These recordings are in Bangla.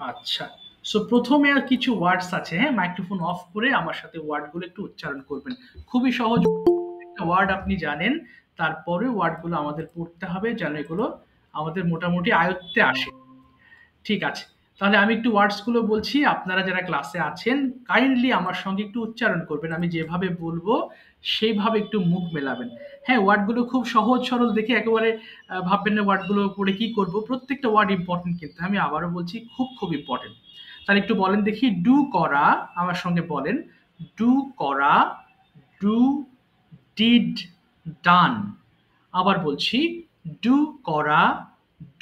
আচ্ছা। সো ১ম এ আর কিছু ওয়ার্ডস আছে, হ্যাঁ? মাইক্রোফোন অফ করে আমার সাথে ওয়ার্ডগুলো একটু উচ্চারণ করবেন। খুবই সহজ একটা ওয়ার্ড আপনি জানেন, তারপরে ওয়ার্ডগুলো আমাদের পড়তে হবে যেন এগুলো আমাদের মোটামুটি আয়ত্তে আসে। ঠিক আছে। তাহলে আমি একটু ওয়ার্ডস গুলো বলছি। আপনারা যারা ক্লাসে আছেন কাইন্ডলি আমার সঙ্গে একটু উচ্চারণ করবেন। আমি যেভাবে বলবো সেইভাবে একটু মুখ মেলাবেন। হ্যাঁ, ওয়ার্ড গুলো খুব সহজ সরল দেখে একেবারে ভাববেন না ওয়ার্ড গুলো পড়ে কি করব। প্রত্যেকটা ওয়ার্ড ইম্পর্টেন্ট কিন্তু। আমি আবারও বলছি খুব ইম্পর্টেন্ট। তাহলে একটু বলেন দেখি ডু করা আমার সঙ্গে বলেন। ডু করা, ডু, ডিড, ডান। আবার বলছি ডু করা,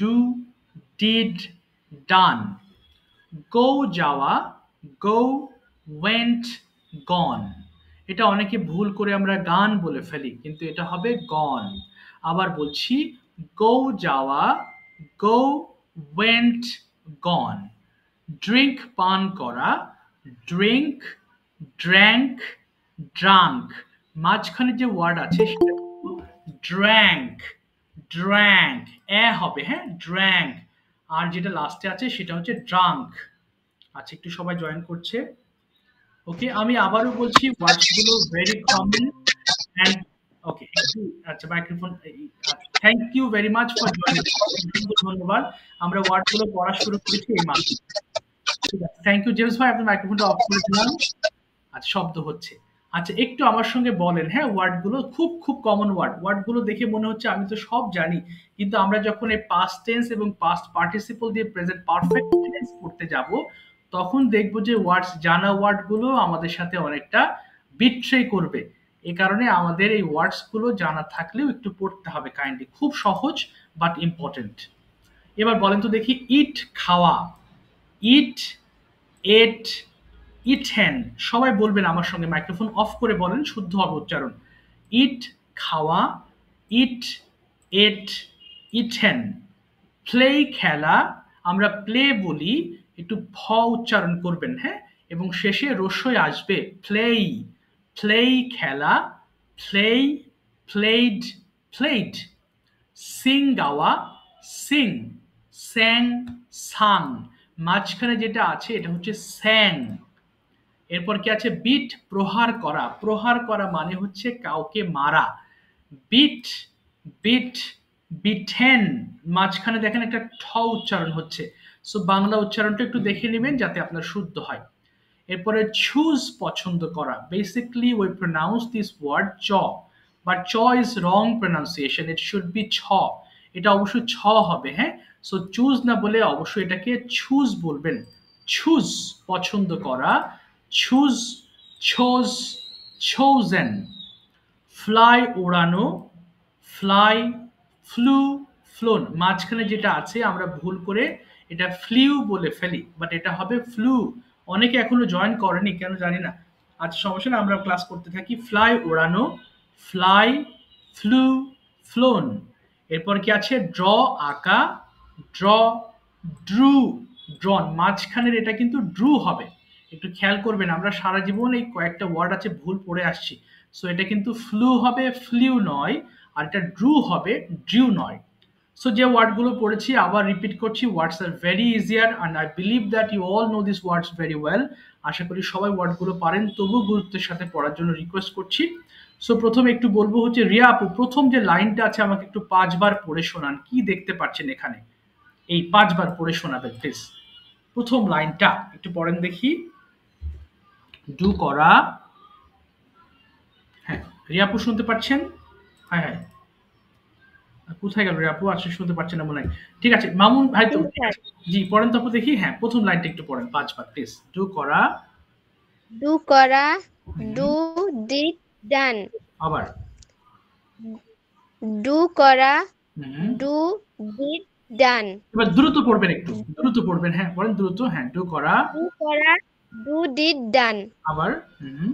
ডু, ডিড, ডান। গো যাওয়া, গো, ওয়েন্ট, গন। এটা অনেকে ভুল করে আমরা গান বলে ফেলি কিন্তু এটা হবে গন। আবার বলছি গো যাওয়া, গো, ওয়েন্ট, গন। ড্রিঙ্ক পান করা, ড্রিঙ্ক, ড্র্যাঙ্ক, ড্রাঙ্ক। মাঝখানে যে ওয়ার্ড আছে সেটা ড্র্যাঙ্ক, ড্র্যাঙ্ক, হবে, হ্যাঁ, ড্র্যাঙ্ক। আর যেটা লাস্টে আছে সেটা হচ্ছে ড্রাঙ্ক। আচ্ছা, একটু সবাই জয়েন করছে। ওকে, আমি আবারও বলছি ওয়ার্ডস গুলো ভেরি কমন অ্যান্ড ওকে একটু আচ্ছা microphone thank you very much for joining. ধন্যবাদ। আমরা ওয়ার্ড গুলো পড়া শুরু করেছি এই মাত্র। ঠিক আছে, থ্যাংক ইউ জেমস ভাই, আপনার মাইক্রোফোনটা অফ করে দিলাম। আচ্ছা, শব্দ হচ্ছে। আচ্ছা, একটু আমার সঙ্গে বলেন, হ্যাঁ, ওয়ার্ড গুলো খুব কমন ওয়ার্ড। ওয়ার্ড গুলো দেখে মনে হচ্ছে আমি তো সব জানি, কিন্তু আমরা যখন এই পাস্ট টেন্স এবং পাস্ট পার্টিসিপল দিয়ে প্রেজেন্ট পারফেক্ট টেন্স পড়তে যাব তখন দেখবো যে ওয়ার্ডস জানা ওয়ার্ড গুলো আমাদের সাথে অনেকটা বিট্রে করবে। এই কারণে আমাদের এই ওয়ার্ডস গুলো জানা থাকলেও একটু পড়তে হবে কাইন্ডলি। খুব সহজ বাট ইম্পর্টেন্ট। এবার বলেন তো দেখি ইট খাওয়া, ইট, এট, ইটেন। সবাই বলবেন আমার সঙ্গে, মাইক্রোফোন অফ করে বলেন, শুদ্ধ হবে উচ্চারণ। ইট খাওয়া, ইট, এট, ইটেন। প্লে খেলা, আমরা প্লে বলি, একটু ফ উচ্চারণ করবেন, হ্যাঁ, এবং শেষে রস্যই আসবে। প্লেই, প্লেই খেলা, প্লেই, প্লেড, প্লেড। সিং গাওয়া, সিং, স্যাং, সাং। মাঝখানে যেটা আছে এটা হচ্ছে স্যাং। এরপর কি আছে বিট, প্রহার করা। প্রহার করা মানে হচ্ছে কাউকে মারা। Beat, beat, beaten. মাঝখানে দেখেন একটা ঠ উচ্চারণ হচ্ছে। সো বাংলা উচ্চারণটা একটু দেখে নেবেন যাতে আপনার শুদ্ধ হয়। এরপরে চুজ, পছন্দ করা। Basically we pronounce this word চ, বাট চ is wrong pronunciation, it should be ছ। এটা অবশ্যই ছ হবে, হ্যাঁ। সো চুজ না বলে অবশ্যই এটাকে ছুজ বলবেন। ছুজ, পছন্দ করা। Choose, chose, chosen। ফ্লাই, ওড়ানো। Fly, flew, flown. মাঝখানে যেটা আছে আমরা ভুল করে এটা ফ্লিউ বলে ফেলি, বাট এটা হবে ফ্লু। অনেকে এখনো জয়েন করেনি কেন জানি না। আচ্ছা, সমস্যা না, আমরা ক্লাস করতে থাকি। ফ্লাই, ওড়ানো। Fly, flew, flown. এরপর কি আছে ড্র, আঁকা। Draw, drew, drawn. মাঝখানের এটা কিন্তু ড্রু হবে। একটু খেয়াল করবেন, আমরা সারা জীবন এই কয়েকটা ওয়ার্ড আছে ভুল পড়ে আসছি। সো এটা কিন্তু ফ্লু হবে, ফ্লিউ নয়। আর এটা ড্রু হবে, ড্রিউ নয়। সো যে ওয়ার্ডগুলো পড়েছি আবার রিপিট করছি। Words are very easier and I believe that you all know this words very well. আশা করি সবাই ওয়ার্ডগুলো পারেন, তবু গুরুত্বের সাথে পড়ার জন্য রিকোয়েস্ট করছি। সো প্রথমে একটু বলবো হচ্ছে রিয়া আপু, প্রথম যে লাইনটা আছে আমাকে একটু 5 বার পড়ে শোনান। কি দেখতে পাচ্ছেন এখানে? এই 5 বার পড়ে শোনাবেন প্লিজ। প্রথম লাইনটা একটু পড়েন দেখি। ডু করা। হ্যাঁ, রিয়া আপু শুনতে পাচ্ছেন? হ্যাঁ হ্যাঁ, কোথায় গেল রে আপু? আসলে শুনতে পাচ্ছি না মনে হয়। ঠিক আছে, মামুন ভাই তো জি ঠিক স্যার। আছে। জি, পড়েন তো আপু দেখি। হ্যাঁ, প্রথম লাইনটা একটু পড়েন 5 বার প্লিজ। ডু করা। ডু করা, হুম, ডু, ডিড, ডান। আবার। ডু করা, হুম, ডু, ডিড, ডান। এবার দ্রুত পড়বেন একটু। দ্রুত পড়বেন। হ্যাঁ, পড়েন দ্রুত। হ্যাঁ, ডু করা। ডু করা, ডু, ডিড, ডান। আবার। হুম,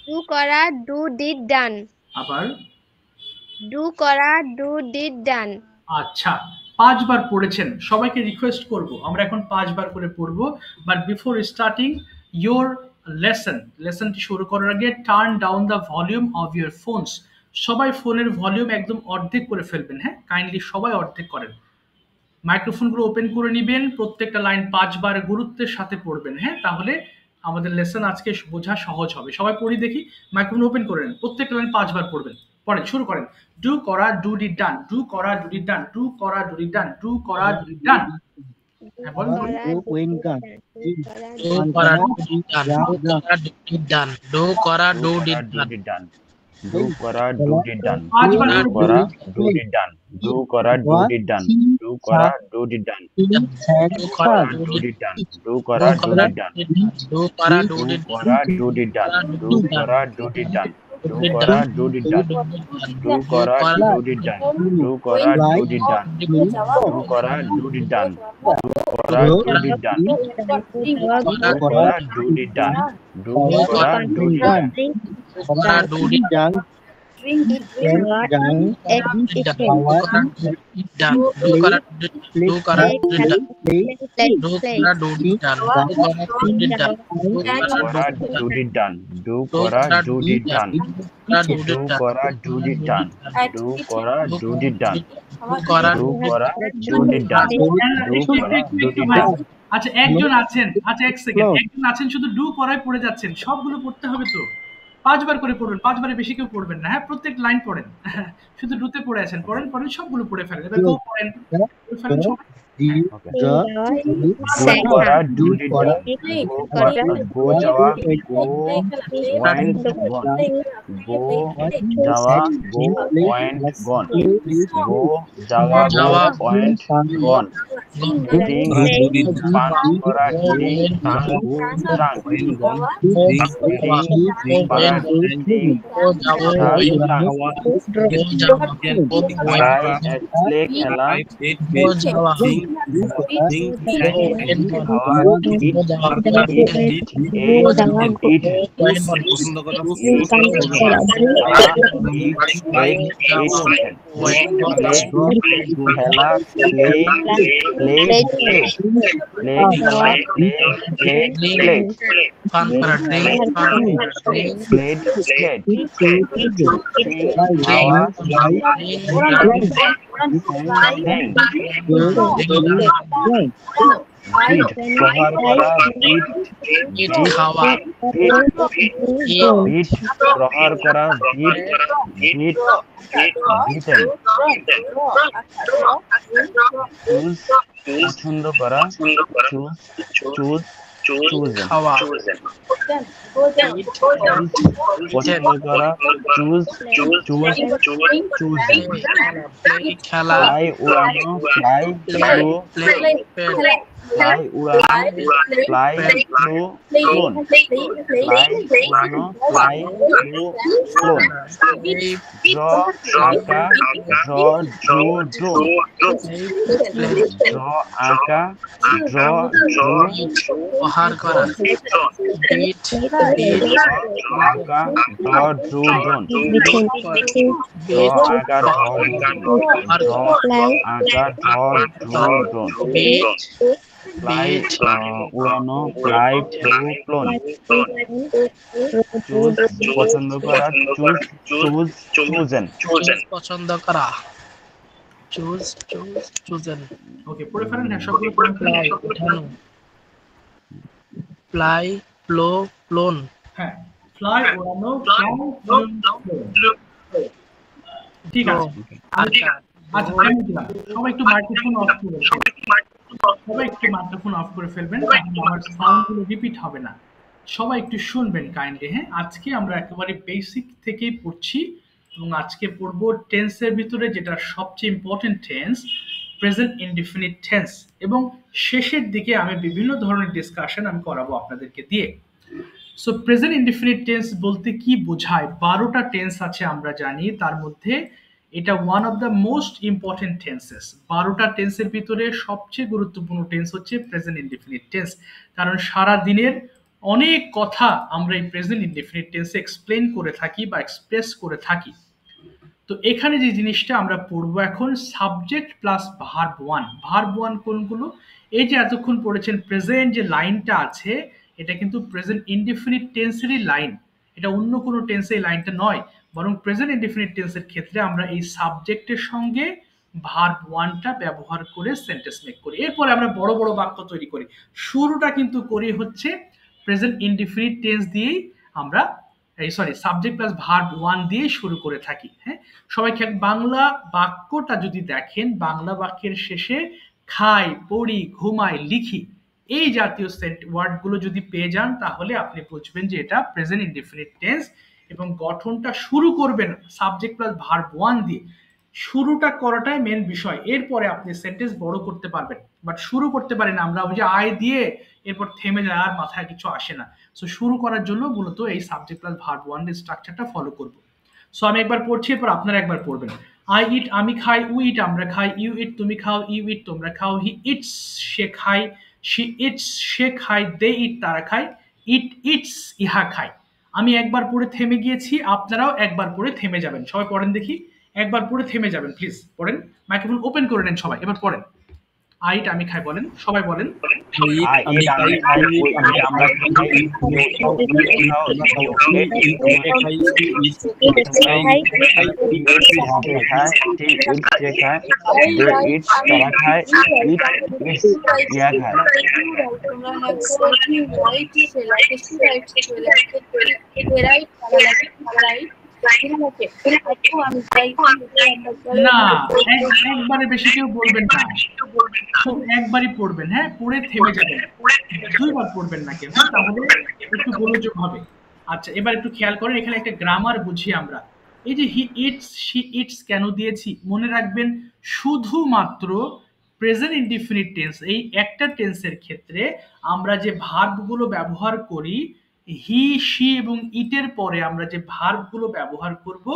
ডু করা, ডু, ডিড, ডান। আবার। ডু করা, ডু, ডিড, ডান। আচ্ছা, 5 বার পড়েছেন। সবাইকে রিকোয়েস্ট করব আমরা এখন 5 বার করে পড়বো। বাট বিফোর স্টার্টিং ইয়োর লেসনটি শুরু করার আগে turn down the volume of your phones. সবাই ফোনের ভলিউম একদম অর্ধেক করে ফেলবেন, হ্যাঁ, কাইন্ডলি সবাই অর্ধেক করেন। মাইক্রোফোনগুলো ওপেন করে নিবেন, প্রত্যেকটা লাইন ৫ বার গুরুত্বের সাথে পড়বেন, হ্যাঁ? তাহলে আমাদের লেসন আজকে বোঝা সহজ হবে। সবাই পড়ি দেখি। মাইক্রোফোন ওপেন করে নেন, প্রত্যেকটা লাইন ৫ বার পড়বেন। পড়েন, শুরু করেন। ডু করা, ডু ডিড ডান, ডু করা, ডু ডিড ডান, ডু করা, ডু ডিড ডান, ডু করা, ডু ডিড ডান। হ্যাঁ, বলেন বলেন। করা do going done. Do kora do did done. Do kora do did done. Do kora do did done. Do kora do did done. ৫ bar Do পড়বেন। kora do did done. Do kora do did done. Do kora do did done. Sad Do kora fun. do Do did did done. Do kora do did done. Do kora do Do did kora do did done. Do kora do did done. Do kora do did done. Do kora do did done. Do kora do did done. Do kora do did done. Do kora do did done. Do kora do did done. Do kora do did done. kora do did Young, young, done. Do kora do kora did done. play, Do kora do did done. Do kora do did done. Do kora Do did done. Do kora do did done. Do kora do did done. Do kora do did done. do kora Do kora do did done. Do kora do did done. আচ্ছা, একজন আছেন, আচ্ছা ১ সেকেন্ড, একজন আছেন শুধু ডু করায় পড়ে যাচ্ছেন। সবগুলো পড়তে হবে তো। ৫ বার করে পড়বেন, ৫ বারের বেশি কেউ পড়বেন না, হ্যাঁ? প্রত্যেক লাইন পড়েন। শুধু ডুতে পড়ে আছেন, পড়েন পড়েন, সবগুলো পড়ে ফেলেন। এবার গো পড়েন, পড়ে ফেলেন সবাই। Okay. the, Do kora do did done. Go Java go went gone. Go Java go went gone. Go Java go went gone. Ding pan kora ding tang trunk. Ding pan ding play খেলা প্রহার করা eat খাওয়া ভিট প্রহার করা ভিট ভিট ভিটেন চুজ পছন্দ করা চুজ চুজ খাওয়া পছন্দ করা চুজ চুজ চুজ খেলা ফ্লাই উড়ানো ফ্লাই ফ্লো ফ্লাই উড়ানো ফ্লাই ফ্লো ক্লোন ফ্লাই উড়ানো ফ্লাই ফ্লো ক্লোন ড্র আঁকা ড্র ড্রো ড্রোন ড্র আঁকা ড্র ড্রো প্রহার করা বিট আঁকা ড্র ড্রো ড্রোন ড্র আঁকা ড্র আঁকা ড্র ড্রো ড্রোন ফ্লাই উড়ানো ফ্লাই ফ্লো ক্লোন চুজ পছন্দ করা চুজ চুজ চুজেন পছন্দ করা চুজ চুজ চুজেন ওকে, পড়ে ফেলেন। হ্যাঁ, সবগুলো পড়ে ফেলেন। ফ্লাই উঠানো ফ্লাই ফ্লো প্লোন হ্যাঁ, ফ্লাই ওড়ানো, ফ্লাই ঠিক আছে। আচ্ছা আচ্ছা, আমি দিলাম। সবাই একটু মাইক্রোফোন অফ করে ফেলবেন। সবাই একটু মাইক্রোফোন অফ করে ফেলবেন, তাহলে আমার সাউন্ডগুলো রিপিট হবে না। সবাই একটু শুনবেন কাইন্ডলি, হ্যাঁ? আজকে আমরা একেবারে বেসিক থেকেই পড়ছি এবং আজকে পড়বো টেন্সের ভিতরে যেটা সবচেয়ে important tense, present indefinite tense, এবং শেষের দিকে আমি বিভিন্ন ধরনের ডিসকাশন আমি করাবো আপনাদেরকে দিয়ে। সো প্রেজেন্ট ইনডিফিনিট টেন্স বলতে কি বোঝায়? 12টা টেন্স আছে আমরা জানি, তার মধ্যে এটা one of the most important tenses. 12টা টেন্সের ভিতরে সবচেয়ে গুরুত্বপূর্ণ টেন্স হচ্ছে প্রেজেন্ট ইনডিফিনিট টেন্স, কারণ সারা দিনের অনেক কথা আমরা এই প্রেজেন্ট ইনডিফিনিট টেন্সে এক্সপ্লেন করে থাকি বা এক্সপ্রেস করে থাকি। তো এখানে যে জিনিসটা আমরা পড়বো এখন, subject plus verb one. Verb one কোনগুলো? এই যে এতক্ষণ পড়েছেন প্রেজেন্ট যে লাইনটা আছে, এটা কিন্তু প্রেজেন্ট ইনডিফিনিট টেন্সেরই লাইন, এটা অন্য কোনো টেন্সে এই লাইনটা নয়, বরং প্রেজেন্ট ইনডিফিনিট টেন্সের ক্ষেত্রে আমরা এই সাবজেক্টের সঙ্গে ভার্ব ওয়ানটা ব্যবহার করে সেন্টেন্স মেক করি। এরপরে আমরা বড় বড় বাক্য তৈরি করি। শুরুটা কিন্তু করি হচ্ছে প্রেজেন্ট ইনডিফিনিট টেন্স দিয়েই আমরা সাবজেক্ট প্লাস ভার্ব ওয়ান দিয়ে শুরু করে থাকি। হ্যাঁ, সবাই বাংলা বাক্যটা যদি দেখেন, বাংলা বাক্যের শেষে খাই, পড়ি, ঘুমাই, লিখি এই জাতীয় ওয়ার্ডগুলো যদি পেয়ে যান তাহলে আপনি বুঝবেন যে এটা প্রেজেন্ট ইনডিফিনিট টেন্স, এবং গঠনটা শুরু করবেন সাবজেক্ট প্লাস ভার্ব ওয়ান দিয়ে। শুরুটা করাটাই মেন বিষয়, এরপরে আপনি সেন্টেন্স বড় করতে পারবেন, বাট শুরু করতে পারেন আমরা ওই যে আই দিয়ে এরপর থেমে যায়, আর মাথায় কিছু আসে না। সো শুরু করার জন্য মূলত এই সাবজেক্ট প্লাস ভার্ব ওয়ান এর স্ট্রাকচারটা ফলো করব। সো আমি একবার পড়ছি, এরপর আপনারা একবার পড়বেন। আই ইট আমি খাই, উই ইট আমরা খাই, ইউ ইট তুমি খাও, ইউ ইট তোমরা খাও, হি ইটস সে খায়, শি ইটস সে খায়, দে ইট তারা খায়, ইট ইটস ইহা খায়। আমি একবার পড়ে থেমে গিয়েছি, আপনারাও একবার পড়ে থেমে যাবেন। সবাই পড়েন দেখি, একবার পড়ে থেমে যাবেন প্লিজ, পড়েন। মাইক্রোফোন ওপেন করে নেন সবাই, এবার পড়েন। আই ইট আমি খাই বলেন, সবাই বলেন। আই ইট আমি খাই, উই ইট আমরা খাই, ইউ ইট তুমি খাও, ইউ ইট তোমরা খাই, সি ইট সে খায়, টি ইট সে খায়, দে ইট তারা খায়, ইট ইটস ইয়া খায়। না, একবারে বেশি কেউ বলবেন না, একবারই পড়বেন। হ্যাঁ, পড়ে থেমে যাবেন, দুইবার পড়বেন না কেউ, তাহলে একটু গোলযোগ হবে। আচ্ছা, এবার একটু খেয়াল করেন, এখানে একটা গ্রামার বুঝি আমরা। এই যে হি ইটস শি ইটস কেন দিয়েছি মনে রাখবেন, শুধুমাত্র প্রেজেন্ট ইনডিফিনিট টেন্স এই একটা টেন্সের ক্ষেত্রে আমরা যে ভার্বগুলো ব্যবহার করি, হি শি এবং ইটের পরে আমরা যে ভার্বগুলো ব্যবহার করব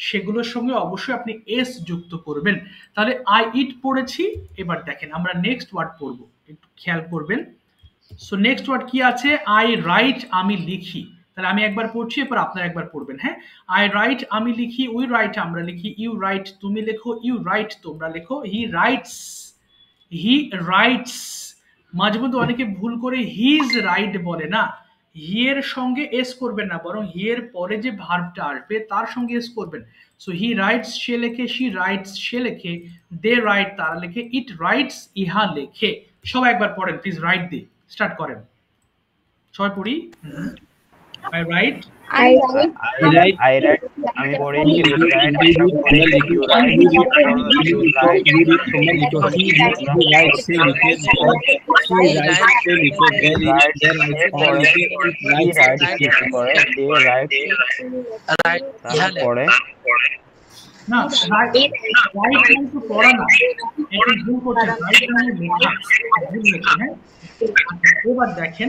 সেগুলোর সঙ্গে অবশ্যই আপনি এস যুক্ত করবেন। তাহলে আই ইট পড়েছি, এবার দেখেন আমরা নেক্সট ওয়ার্ড পড়ব, একটু খেয়াল করবেন। সো নেক্সট ওয়ার্ড কি আছে, আই রাইট আমি লিখি। তাহলে আমি একবার পড়ছি, এরপর আপনারা একবার পড়বেন। হ্যাঁ, আই রাইট আমি লিখি, উই রাইট আমরা লিখি, ইউ রাইট তুমি লেখো, ইউ রাইট তোমরা লেখো, হি রাইটস মাঝে মধ্যে অনেকে ভুল করে হিজ রাইট বলে না, হি এর সঙ্গে এস করবেন না, বরং হি এর পরে যে ভার্বটা আসবে তার সঙ্গে এস করবেন। সো হি রাইটস সে লেখে, শি রাইটস সে লেখে, দে রাইট তারা লেখে, ইট রাইটস ইহা লেখে। সবাই একবার পড়েন প্লিজ, রাইট দিয়ে স্টার্ট করেন, সবাই পড়ি। আই রাইট আমি পড়ি, you write you write you write you write সে লিখে, সি রাইট সে লিখে, দে রাইট সে পড়ে, ই রাইট সে পড়ে, দে রাইট তারা পড়ে। না, রাইট কিন্তু পড়া না, এটা ভুল করছেন, রাইট মানে লেখা, ভুল লেখা। হ্যাঁ, এবার দেখেন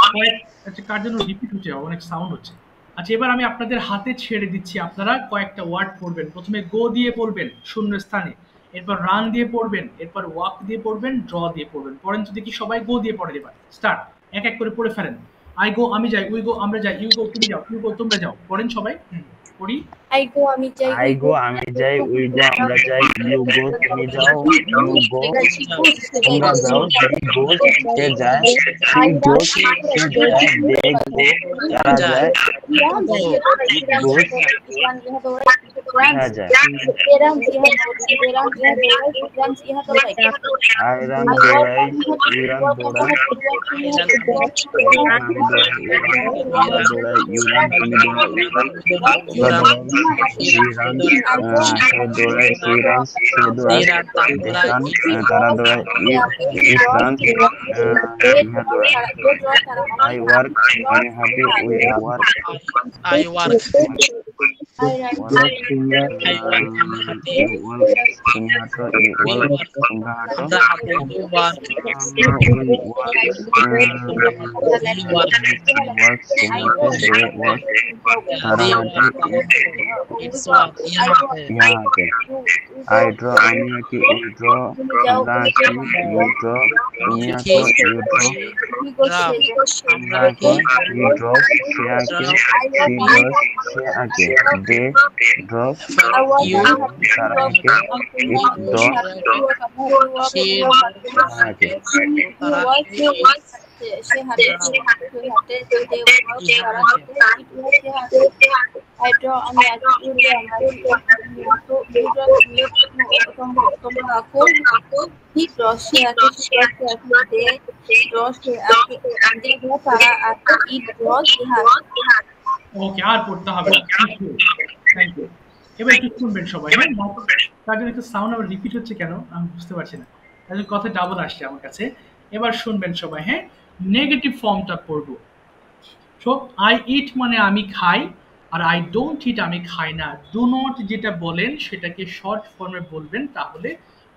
আমি আচ্ছা, কার জন্য রিপিট হচ্ছে, অনেক সাউন্ড হচ্ছে। আচ্ছা, এবার আমি আপনাদের হাতে ছেড়ে দিচ্ছি, আপনারা কয়েকটা ওয়ার্ড পড়বেন। প্রথমে গো দিয়ে পড়বেন শূন্য স্থানে, এরপর রান দিয়ে পড়বেন, এরপর ওয়াক দিয়ে পড়বেন, ড্র দিয়ে পড়বেন। পড়েন তো দেখি, সবাই গো দিয়ে পড়েন, এবার স্টার্ট, এক এক করে পড়ে ফেলেন। আই গো আমি যাই, উই গো আমরা যাই, ইউ গো তুমি যাও, ইউ গো তোমরা যাও। পড়েন সবাই, পড়ি। আই গো আমি যাই, আই গো আমি যাই, উই গো আমরা যাই, ইউ গো তুমি যাও, ইউ গো তোমরা যাও, হি গোস সে যায়, শি গোস সে যায়, দে গো তারা যায়, ইট গোস ইহা যায়। আই রান দৌড়াই, উই রান দৌড়াই, আমি দৌড়াই, ইউ রান তুমি দৌড়াও, he runs, সে দৌড়ায়, he runs, সে দৌড়ায়, they run, তারা দৌড়ায়, it runs, ইহা দৌড়ায়। I work, আমি হাঁটি, we work, I work. তোমরা তুমি হাঁটো, তোমরা হাঁটো, I draw, আমি আঁকি, we draw, আমরা আঁকি, you draw, তুমি আঁকো, you draw, আমরা আঁকি, we draw, সে আঁকে, she draws, সে আঁকে, they draw, তারা আঁকে, it draws, তারা আঁকে। সে হাঁটে, I draw আমি আঁকি, you draw আমরা আঁকি, you draw তুমি তোমরা কোন ঠিক রসে আছে সুরাতে আছে দে রসে আছে দে গো তারা আছে ইট রস ইহার ওকে, আর পড়তে হবে না। Thank you. এবার একটু শুনবেন সবাই, হ্যাঁ? তার জন্য একটু সাউন্ড আবার রিপিট হচ্ছে কেন আমি বুঝতে পারছি না, তার জন্য কথা ডাবল আসছে আমার কাছে। এবার শুনবেন সবাই, হ্যাঁ? নেগেটিভ ফর্মটা পড়বো। সো আই ইট মানে আমি খাই, আর আই ডোন্ট ইট আমি খাই না। ডু নট যেটা বলেন সেটাকে শর্ট ফর্মে বলবেন, তাহলে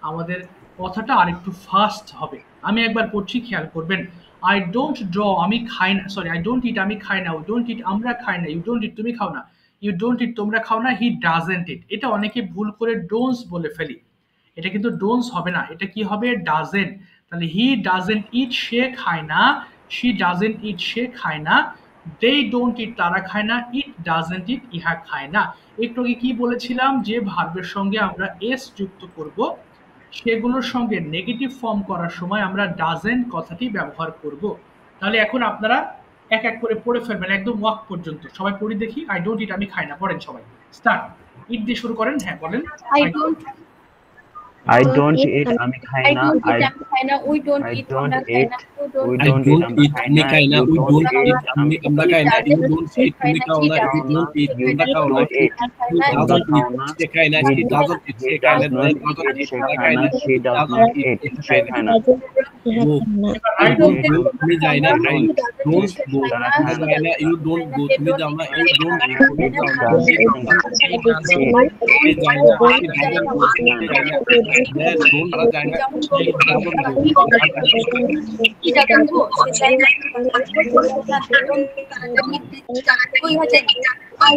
আমাদের কথাটা আরেকটু ফাস্ট হবে। আমি একবার পড়ছি, খেয়াল করবেন। আই ডোন্ট ড্র আমি খাই না, সরি আই ডোন্ট ইট আমি খাই না, ইউ ডোন্ট ইট আমরা খাই না, ইউ ডোন্ট ইট তুমি খাও না, ইউ ডোন্ট ইট তোমরা খাও না, হি ডাজেন্ট ইট। এটা অনেকে ভুল করে ডোন্টস বলে ফেলি, এটা কিন্তু ডোন্টস হবে না, এটা কি হবে ডাজেন্ট। তাহলে হি ডাজেন্ট ইট সে খায় না, শি ডাজেন্ট ইট সে খায় না, দে ডোন্ট ইট তারা খায় না, ইট ডাজেন্ট ইট ইহা খায় না। একটু আগে কি বলেছিলাম, যে ভার্বের সঙ্গে আমরা এস যুক্ত করব সেগুলোর সঙ্গে নেগেটিভ ফর্ম করার সময় আমরা ডাজেন্ট কথাটি ব্যবহার করব। তাহলে এখন আপনারা এক এক করে পড়ে ফেলবেন একদম ওয়াক পর্যন্ত। সবাই পড়ি দেখি। আই ডোন্ট ইট আমি খাই না, পড়েন সবাই, স্টার্ট। ইট দিয়ে শুরু করেন, হ্যাঁ বলেন। I don't eat আমি খাই না, we don't I it don't আমরা খাই eat না we I don't eat don't আমি eat খাই আমি না, খাই না, you we don't don't eat eat আমি আমরা খাই না, you don't eat তুমি খাও না, you don't eat you তোমরা খাও না, don't eat you doesn't খাও eat না, সে খায় না, he she doesn't eat he সে খায় does না, not they doesn't eat eat সে তারা খায় খায় না, না, she does doesn't not eat eat সে সে খায় খায় না, না, go I I don't don't go তুমি যাই না, I don't go তারা তুমি খায় না, যাই না, you don't go তুমি যাও না, you don't go তুমি যাও না, doesn't she doesn't eat সে যায় না, she doesn't go তুমি যাই না, they don't তারা যায় না, she doesn't go কি জানেন গো সে চাই না ওই হচ্ছে I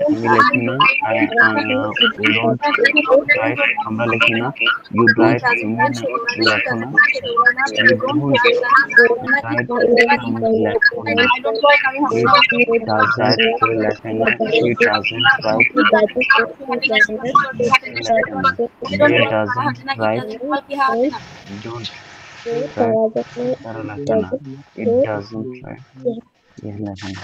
don't write আমি লিখি না, we don't write আমরা লিখি না, you write তুমি লেখো না, you don't write তুমি লেখো না, আই ডোন্ট লাইক আমি he does that সে লেখে না, she doesn't write they doesn't write don't write তারা লেখে না, it doesn't write ইহ লেখে না,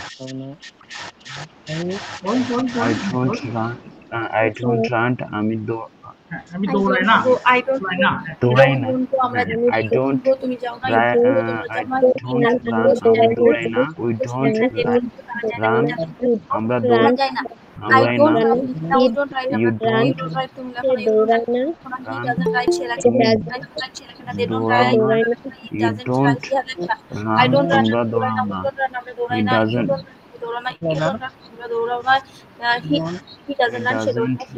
I don't run আমি আমি দৌড়াই না, আই ডোন্ট দৌড়াই না। দৌড়াই না, আমরা জানি I don't তুমি যাও না I don't run আমি দৌড়াই না, we don't run আমরা দৌড়া যায় না I দৌড়াই don't না, you don't write you you don't don't write তুমি লেখো না you don't write he doesn't write সে লেখে না সে লেখে না they don't write he you doesn't don't write I run don't run তোমরা আমরা দৌড়াও না, দৌড়াই he না doesn't দৌড়াও না তোমরা দৌড়াও না he doesn't run say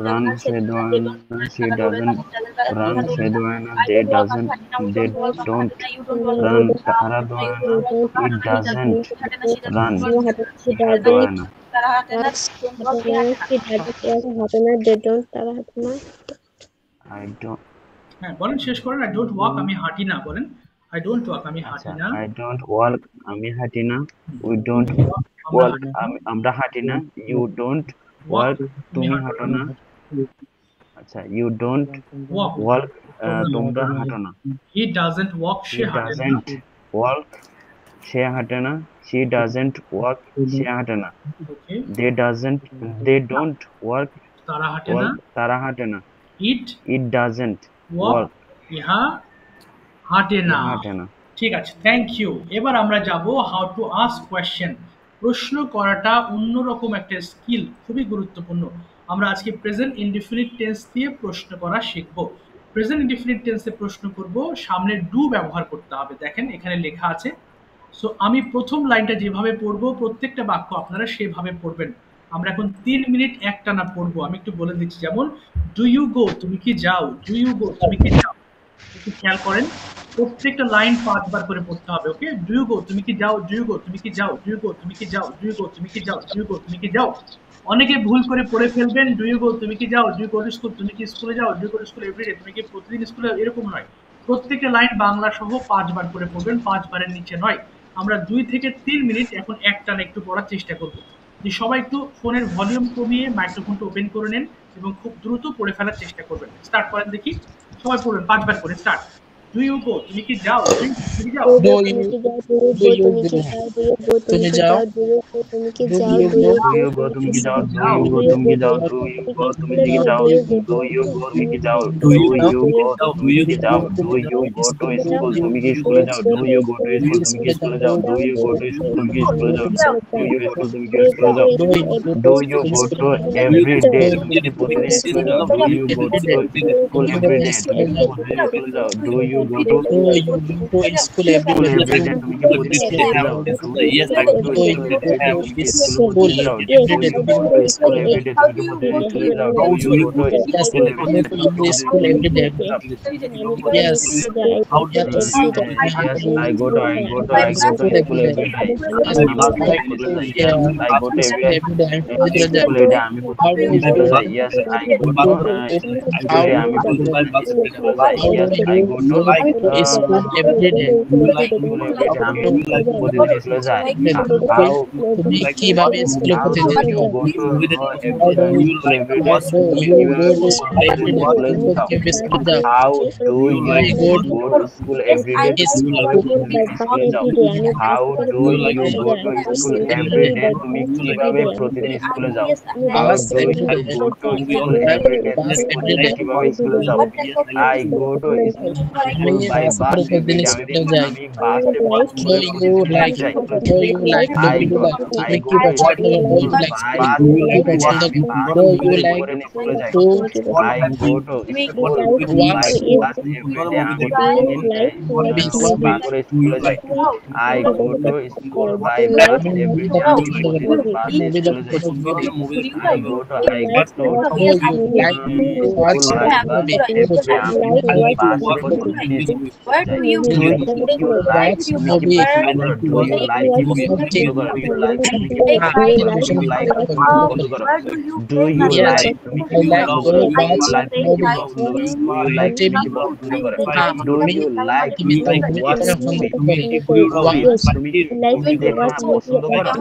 run সে দৌড়ায় না, she doesn't run সে দৌড়ায় না, they don't run তারা দৌড়ায় না, it doesn't run দৌড়ায় না, তারা হাঁটে না I don't হ্যাঁ বলেন, শেষ করেন। আই ডোন্ট ওয়াক আমি হাঁটি না, বলেন। আই ডোন্ট ওয়াক আমি হাঁটি আচ্ছা না, I don't walk আমি হাঁটি না, we don't আমরা walk আমরা হাঁটি না, you don't walk তুমি হাঁটো না, আচ্ছা you don't ওয়াক walk তোমরা হাঁটো না, হি ডাজন্ট ওয়াক he সে হাঁটে না। doesn't walk সে হাঁটে না, she doesn't walk সে হাঁটে না, ওকে, they don't walk তারা হাঁটে না। তারা হাঁটে না, ইট it doesn't ওয়াক walk ইহা হাঁটে না। হাঁটে না, ঠিক আছে, থ্যাংক ইউ। এবার আমরা যাব হাউ টু আস্ক কোয়েশ্চেন। প্রশ্ন করাটা অন্যরকম একটা স্কিল, খুবই গুরুত্বপূর্ণ। আমরা আজকে প্রেজেন্ট ইনডিফিনিট টেন্স দিয়ে প্রশ্ন করা শিখব। প্রেজেন্ট ইনডিফিনিট টেন্সে প্রশ্ন করব, সামনে ডু ব্যবহার করতে হবে। দেখেন এখানে লেখা আছে। সো আমি প্রথম লাইনটা যেভাবে পড়বো প্রত্যেকটা বাক্য আপনারা সেভাবে পড়বেন। আমরা এখন 3 মিনিট একটানা পড়বো। আমি একটু বলে দিচ্ছি, যেমন ডু ইউ গো তুমি কি যাও, ডু ইউ গো তুমি কি যাও। একটু খেয়াল করেন, প্রত্যেকটা লাইন 5 বার করে পড়তে হবে। ওকে, ডু ইউ গো তুমি কি যাও, ডু ইউ গো তুমি কি যাও, ডু ইউ গো তুমি কি যাও, ডু ইউ গো তুমি কি যাও, ডু ইউ গো তুমি কি যাও। অনেকে ভুল করে পড়ে ফেলবেন, ডু ইউ গো তুমি কি যাও, do you go to school তুমি কি স্কুলে যাও, do you go to school everyday তুমি কি প্রতিদিন স্কুলে, এরকম নয়। প্রত্যেকটা লাইন বাংলা সহ 5 বার করে পড়বেন, 5 বারের নিচে নয়। আমরা 2 থেকে 3 মিনিট এখন একটানা একটু পড়ার চেষ্টা করব। যে সবাই একটু ফোনের ভলিউম কমিয়ে মাইক্রোফোনটা ওপেন করে নেন এবং খুব দ্রুত পড়ে ফেলার চেষ্টা করবেন। স্টার্ট করেন দেখি, সবাই পড়বেন 5 বার করে, স্টার্ট। ডু ইউ গো, তুমি কি যাও, তুমি কি যাও? Do Do you you তুমি কি যাও? do you তুমি কি go? যাও? Do you go তুমি তুমি কি যাও? যাও? Do you go তুমি কি Do যাও? you Do go? you Do go you go? তুমি तुम কি की जाओ. যাও? Do যাও। you go? Do you तुम go की जाओ. তুমি Do কি you যাও? go? तुम Do की you जाओ. go Do you go? तुम की जाओ. Do Do you you go? go? Do तुम you की go? जाओ. Do Do you go to you go? school? तुम की Do स्कूल you जाओ. go Do you go to school? तुम की स्कूल जाओ. Do you go to school? तुम की स्कूल जाओ. Do you school? तुम की स्कूल जाओ. Do you go Do to you go school? to Do you every go? day? Do तुम you की go प्रतिदिन to स्कूल school? जाओ. Do you go Every to day, every day. school Do you every go day? to तुम की school? प्रतिदिन स्कूल जाओ. Do you go to Do you go to school every school day? every day? तुम की Every प्रतिदिन day. स्कूल I जाओ. would Do say you yes, I go go to Do to school you every go day? to तुम की स्कूल school प्रतिदिन जाओ. every Do day? you go to school every day? तुम की प्रतिदिन स्कूल जाओ. Do you go to Yes, school we every go day? to तुम की English school प्रतिदिन every day. स्कूल जाओ. Yes, How do you yes, go? Yes, I go English to school every school day. every day. Yes, I'm how going do to school you every day. Yes, I go to school every every day? I'm school together. every day. I'm How do going to you school go? every day. Yes, I go to school How every day. do I'm you going go? to school every day. How do Yes, I go you go to school every day? school every day. I'm Do you like প্রতিদিন স্কুলে যাই. How তুমি কিভাবে স্কুলে how do প্রতিদিন you যাও? go to How do school every day? how do তুমি you কিভাবে go to school every প্রতিদিন day? স্কুলে তুমি যাও? কিভাবে স্কুলে যাও? How do Do you you go to go to school every day? English তুমি school? কিভাবে প্রতিদিন স্কুলে যাও? How do you go to school every day? তুমি কিভাবে প্রতিদিন স্কুলে যাও? How Pass do every you day. go to school কোথায় every day? তুমি pass every প্রতিদিন day? কিভাবে স্কুলে যাও? I go to আমি school by বাসে bus করে every প্রতিদিন day. স্কুলে যাই। আমি বাসে Do করে you প্রতিদিন like যাই। do you like I do you go like I তুমি go কি to পছন্দ করো? Do school you like by school? bus তুমি কি every day. পছন্দ আমি বাস করো? Do you like করে স্কুলে যাই। to I go to school by watch bus every day. আমি প্রতিদিন বাস করে স্কুলে যাই। I go to school by bus আমি every মুভি day. দেখতে আমি পছন্দ করি। প্রতিদিন বাসে মুভি স্কুলে দেখতে যাই। পছন্দ করি। I go to Do you like to watch school by bus movie? every day. আমি বাসে করে What প্রতিদিন movie? স্কুলে যাই। Do Do you you like watch তুমি কি movie? পছন্দ করো? Do you like তুমি কি পছন্দ করো? Do you like তুমি কি পছন্দ করো? Do you like তুমি কি পছন্দ করো? Do you Yes, like তুমি কি I like পছন্দ to করো? Do you watch like তুমি কি movie. পছন্দ করো? Do you like TV তুমি কি পছন্দ করো? Do আমি you like টিভি to তুমি watch দেখা পছন্দ movie? করি। মুভি Watch তুমি মুভি দেখা পছন্দ করো?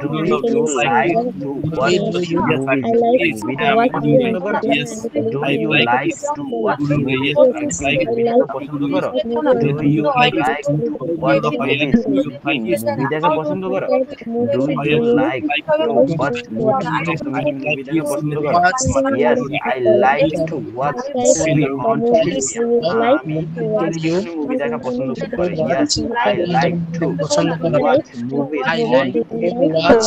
Do you like to watch do you movies? Movie দেখা পছন্দ করো? Do you like to watch movies? তুমি কি মুভি দেখা পছন্দ করো? Do you like to watch movies? তুমি কি মুভি দেখা পছন্দ করো? Do you like to watch movies? তুমি কি মুভি দেখা পছন্দ করো? watch Yes, I like to watch movie on television. আমি do you টেলিভিশনে মুভি দেখা পছন্দ করি। Yes, watch I like to পছন্দ করো? watch movies I on like to watch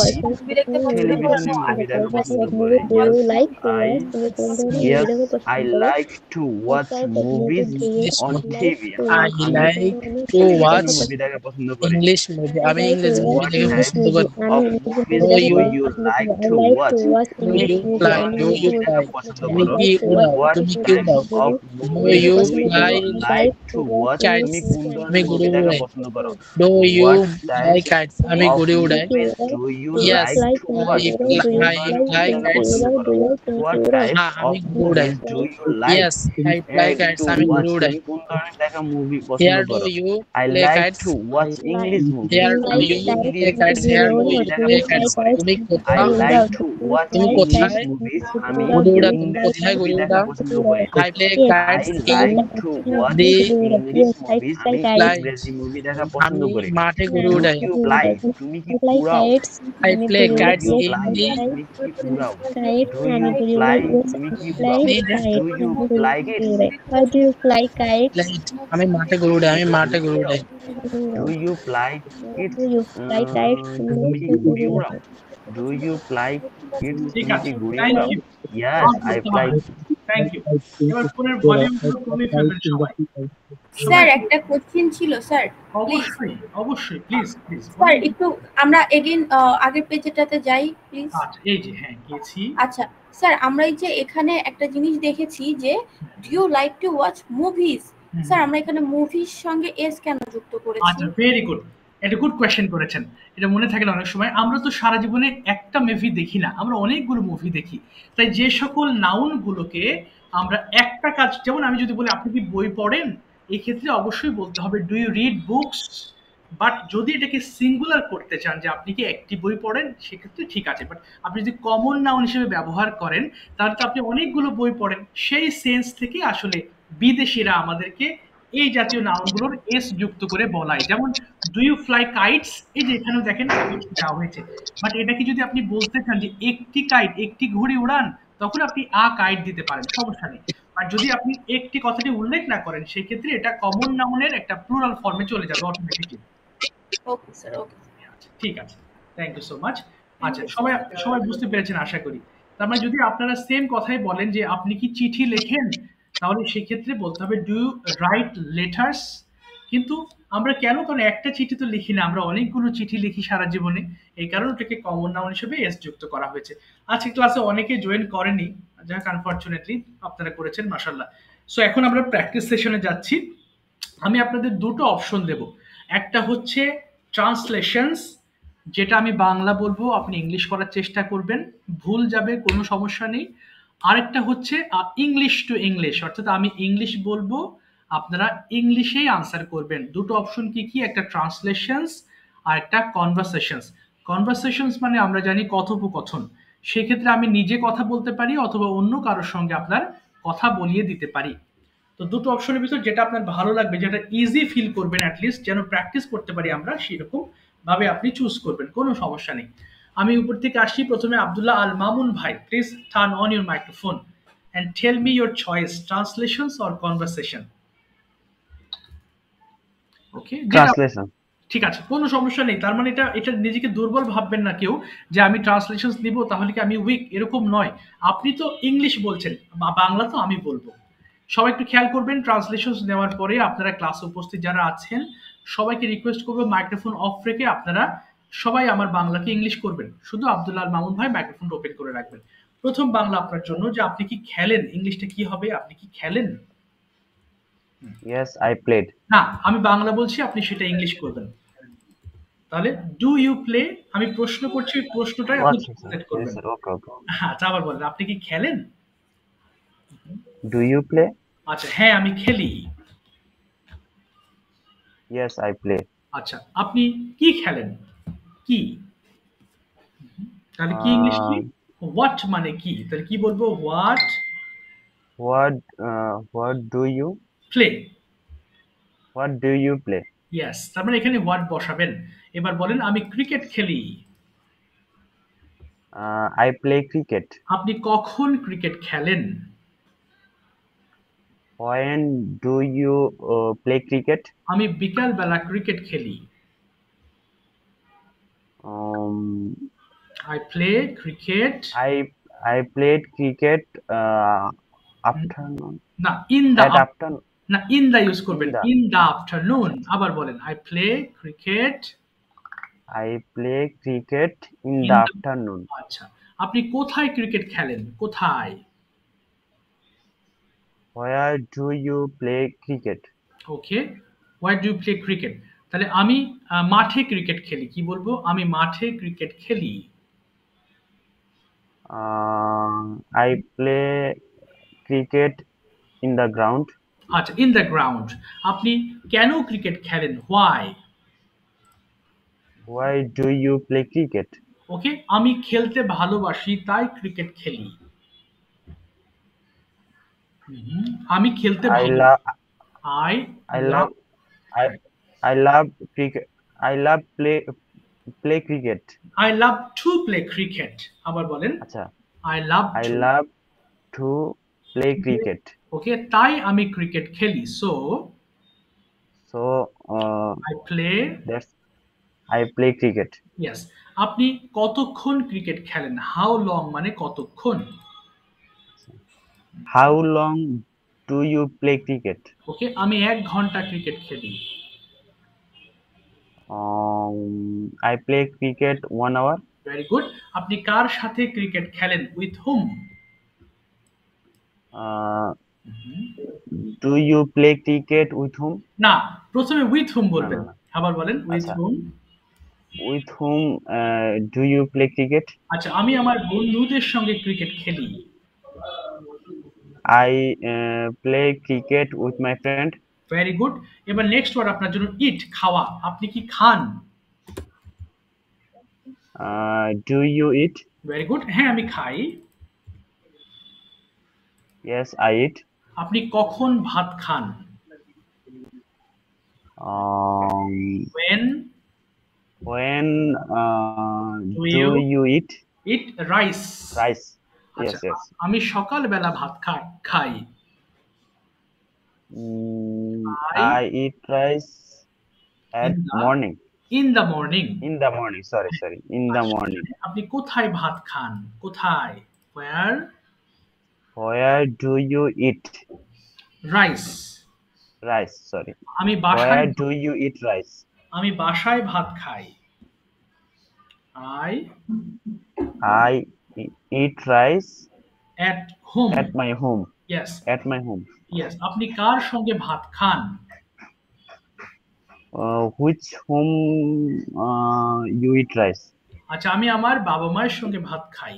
টেলিভিশনে মুভি দেখা পছন্দ করি। Yes, I yes, I like to watch movies English on movie. TV. I like to watch movie দেখা পছন্দ করি। English movie. আমি ইংরেজি মুভি What দেখে types পছন্দ করি। of movies Do do you you like to watch? do you fly? Do you দেখা fly? পছন্দ তুমি করো। কি উড়াও? What তুমি কি types উড়াও? of Do movies you do fly you like to watch? kites? তুমি কোন আমি ধরনের মুভি ঘুড়ি দেখা উড়াই। পছন্দ করো? Do you What fly types kites? আমি of ঘুড়ি উড়াই। movies do you Yes, like to I watch? তুমি কোন fly ধরনের মুভি দেখা kites. পছন্দ করো? What types হ্যাঁ, of আমি ঘুড়ি উড়াই। movies do you like Yes, I fly kites. to আমি ঘুড়ি watch? উড়াই। তুমি কোন ধরনের দেখা মুভি পছন্দ Here do করো? you I play like kites? to watch English movie. Here do আমি you English play kites? Here do movie you দেখা play পছন্দ kites? করি। তুমি I কোথায়? like to watch তুমি English কোথায় movies. আমি ঘুড়ি উড়া? তুমি ইংলিশ কোথায় ঘুড়ি মুভি দেখা উড়াও? পছন্দ করি। I play I kites in like to watch the English movies. আমি fly. ইংরেজি মুভি দেখা পছন্দ আমি করি। মাঠে ঘুড়ি Do উড়াই। you fly? তুমি কি উড়াও? I play Do kites you in fly? the তুমি কি উড়াও? Do you fly? তুমি কি উড়াও? Do you fly kites? flight. আমি মাঠে ঘুড়ি উড়াই। আমি মাঠে ঘুড়ি উড়াই। Do you fly kites? তুমি কি ঘুড়ি উড়াও? Do you fly kites? ঠিক তুমি আছে, কি ঘুড়ি থ্যাংক উড়াও? You. Yes, I fly. Thank you. এবার ফোনের ভলিউমগুলো কমিয়ে ফেলবেন সবাই। স্যার একটা কোশ্চেন ছিল স্যার প্লিজ অবশ্যই, অবশ্যই, প্লিজ, প্লিজ। স্যার একটু আমরা এগেইন আগের পেজটাতে যাই প্লিজ আচ্ছা, এই যে হ্যাঁ গেছি। আচ্ছা স্যার আমরা এই যে এখানে একটা জিনিস দেখেছি যে do you like to watch movies sir আমরা এখানে মুভির সঙ্গে এস কেন যুক্ত করেছি আচ্ছা, ভেরি গুড। এটা গুড কোয়েশ্চেন করেছেন। এটা মনে থাকে না অনেক সময়। আমরা তো সারা জীবনে একটা মুভি দেখি না, আমরা অনেকগুলো মুভি দেখি। তাই যে সকল নাউনগুলোকে আমরা একটা কাজ, যেমন আমি যদি বলি আপনি কি বই পড়েন, এই ক্ষেত্রে অবশ্যই বলতে হবে do you read books. But যদি এটাকে সিঙ্গুলার করতে চান যে আপনি কি একটি বই পড়েন, সেক্ষেত্রে ঠিক আছে। বাট আপনি যদি কমন নাউন হিসেবে ব্যবহার করেন, তাহলে তো আপনি অনেকগুলো বই পড়েন। সেই সেন্স থেকে আসলে বিদেশিরা আমাদেরকে এই জাতীয় নাউনগুলোর এস যুক্ত করে বলাই। যেমন ডু ইউ ফ্লাই কাইটস, এই যে এখানে দেখেন কাইটস দেওয়া হয়েছে, বাট এটাকে যদি আপনি বলতে চান যে একটি কাইট, একটি ঘুড়ি উড়ান, তখন আপনি আ কাইট দিতে পারেন, সমস্যা নেই। আর যদি আপনি একটি কথাটি উল্লেখ না করেন, সেই ক্ষেত্রে এটা কমন নাউনের একটা প্লুরাল ফর্মে চলে যাবে অটোমেটিকলি। ওকে স্যার, ওকে। ঠিক আছে, থ্যাংক ইউ সো মাচ। আচ্ছা, সবাই সবাই বুঝতে পেরেছেন আশা করি। তার মানে যদি আপনারা সেম কথাই বলেন যে আপনি কি চিঠি লেখেন, তাহলে সেক্ষেত্রে বলতে হবে ডু ইউ রাইট লেটার্স। কিন্তু আমরা কেন, কারণ একটা চিঠি তো লিখি না, আমরা অনেকগুলো চিঠি লিখি সারা জীবনে, এই কারণে ওটাকে কমন নাউন হিসেবে এস যুক্ত করা হয়েছে। আজকে ক্লাসে অনেকে জয়েন করেনি, যাক আনফরচুনেটলি আপনারা করেছেন, মাশাআল্লাহ। সো এখন আমরা প্র্যাকটিস সেশনে যাচ্ছি। আমি আপনাদের দুটো অপশন দেব, একটা হচ্ছে ট্রান্সলেশনস, যেটা আমি বাংলা বলবো, আপনি ইংলিশ করার চেষ্টা করবেন, ভুল যাবে কোনো সমস্যা নেই। আরেকটা হচ্ছে ইংলিশ টু ইংলিশ, অর্থাৎ আমি ইংলিশ বলবো, আপনারা ইংলিশেই আনসার করবেন। দুটো অপশন কি কি, একটা ট্রান্সলেশনস আর একটা কনভারসেশনস। কনভারসেশনস মানে আমরা জানি কথোপকথন, সেক্ষেত্রে আমি নিজে কথা বলতে পারি অথবা অন্য কারোর সঙ্গে আপনার কথা বলিয়ে দিতে পারি। তো দুটো অপশনের ভিতর যেটা আপনার ভালো লাগবে, যেটা ইজি ফিল করবেন, অ্যাটলিস্ট যেন প্র্যাকটিস করতে পারি আমরা, সেরকম ভাবে আপনি চুজ করবেন, কোনো সমস্যা নেই। আমি উপর থেকে আসি, প্রথমে আব্দুল্লাহ আল মামুন ভাই, please turn on your microphone and tell me your choice, translations or conversation. Okay, translation. ঠিক আছে, কোনো সমস্যা নেই। তার মানে এটা এটা নিজেকে দুর্বল ভাববেন না কেউ যে আমি ট্রান্সলেশনস দিব তাহলে কি আমি উইক, এরকম নয়। আপনি তো ইংলিশ বলছেন, বাংলা তো আমি বলবো। সবাই একটু খেয়াল করবেন, ট্রান্সলেশনস নেওয়ার পরে আপনারা ক্লাসে উপস্থিত যারা আছেন সবাইকে রিকোয়েস্ট করবো মাইক্রোফোন অফ রেখে আপনারা সবাই আমার বাংলাকে ইংলিশ করবেন, শুধু আব্দুল্লাহ আল মামুন ভাই মাইক্রোফোন ওপেন করে রাখবেন। প্রথম বাংলা আপনার জন্য, যে আপনি কি খেলেন, ইংলিশটা কি হবে, আপনি কি খেলেন? Yes, I played. না, আমি বাংলা বলছি, আপনি সেটা ইংলিশ করবেন। তাহলে ডু ইউ প্লে, আমি প্রশ্ন করছি, ওই প্রশ্নটাই আপনি What's it, sir? Translate Yes, করবেন। sir. Okay, okay. আচ্ছা, আবার বলেন, আপনি কি খেলেন? Do you play? আচ্ছা, হ্যাঁ আমি খেলি। Yes, I play. আচ্ছা, আপনি কি খেলেন? কি, তাহলে কি ইংলিশ কি? হোয়াট মানে কি, তাহলে কি বলবো? What What do you play. play? Yes, তার মানে এখানে হোয়াট বসাবেন। এবার বলেন আমি ক্রিকেট খেলি। I play cricket. আপনি কখন ক্রিকেট খেলেন? When do you play cricket? আমি বিকাল বেলা ক্রিকেট খেলি। I play cricket. I played cricket afternoon. না, ইন দা, At afternoon. না ইন দা ইউজ করবেন, In the. In the afternoon. আবার বলেন I play cricket. I play cricket in In the the- afternoon. আচ্ছা, আপনি কোথায় ক্রিকেট খেলেন? কোথায়? Where do you play cricket? Okay, why do you play cricket. তাহলে আমি মাঠে ক্রিকেট খেলি, কি বলবো? আমি মাঠে ক্রিকেট খেলি। I play cricket in the ground. আচ্ছা, ইন দ্য গ্রাউন্ড। আপনি কেন ক্রিকেট খেলেন? Why. Why do you play cricket? ওকে, আমি খেলতে ভালোবাসি তাই ক্রিকেট খেলি। আমি খেলতে I love I I love I love cricket. I love play cricket. I love to play cricket. আবার বলেন আচ্ছা, I love I love to play cricket. ওকে, তাই আমি ক্রিকেট খেলি। So So I play. that's I play cricket. Yes, আপনি কতক্ষণ ক্রিকেট খেলেন? হাউ লং মানে কতক্ষণ। How long do you play cricket? ওকে, আমি 1 ঘন্টা ক্রিকেট খেলি। I play cricket 1 hour. Very good. আপনি কার সাথে ক্রিকেট খেলেন? With hmm. Do you play cricket with whom? না, প্রথমে উইথ হুম বলবেন, না। আবার বলেন উইথ আচ্ছা। হুম। With whom do you play cricket? আচ্ছা, আমি আমার বন্ধুদের সঙ্গে ক্রিকেট খেলি। I play cricket with my friend. Very good. এবার নেক্সট ওয়ার্ড আপনার জন্য ইট, খাওয়া। আপনি কি খান? Do you eat? Very good, হ্যাঁ আমি খাই। Yes, I eat. আপনি কখন ভাত খান? When do you you eat eat rice? rice? আচ্ছা, Yes. আমি সকালবেলা ভাত খাই। I eat rice at morning. In the morning. In the morning. Sorry. In the morning. আপনি কোথায় ভাত খান? কোথায়? Where do you eat rice? rice? Sorry. আমি বাসায় Where do you eat rice? আমি বাসায় ভাত খাই। I eat rice at home. at my home. Yes. At my home. Yes. আপনি কার সঙ্গে ভাত খান? Which home you eat rice? আচ্ছা, আমি আমার বাবা মায়ের সঙ্গে ভাত খাই।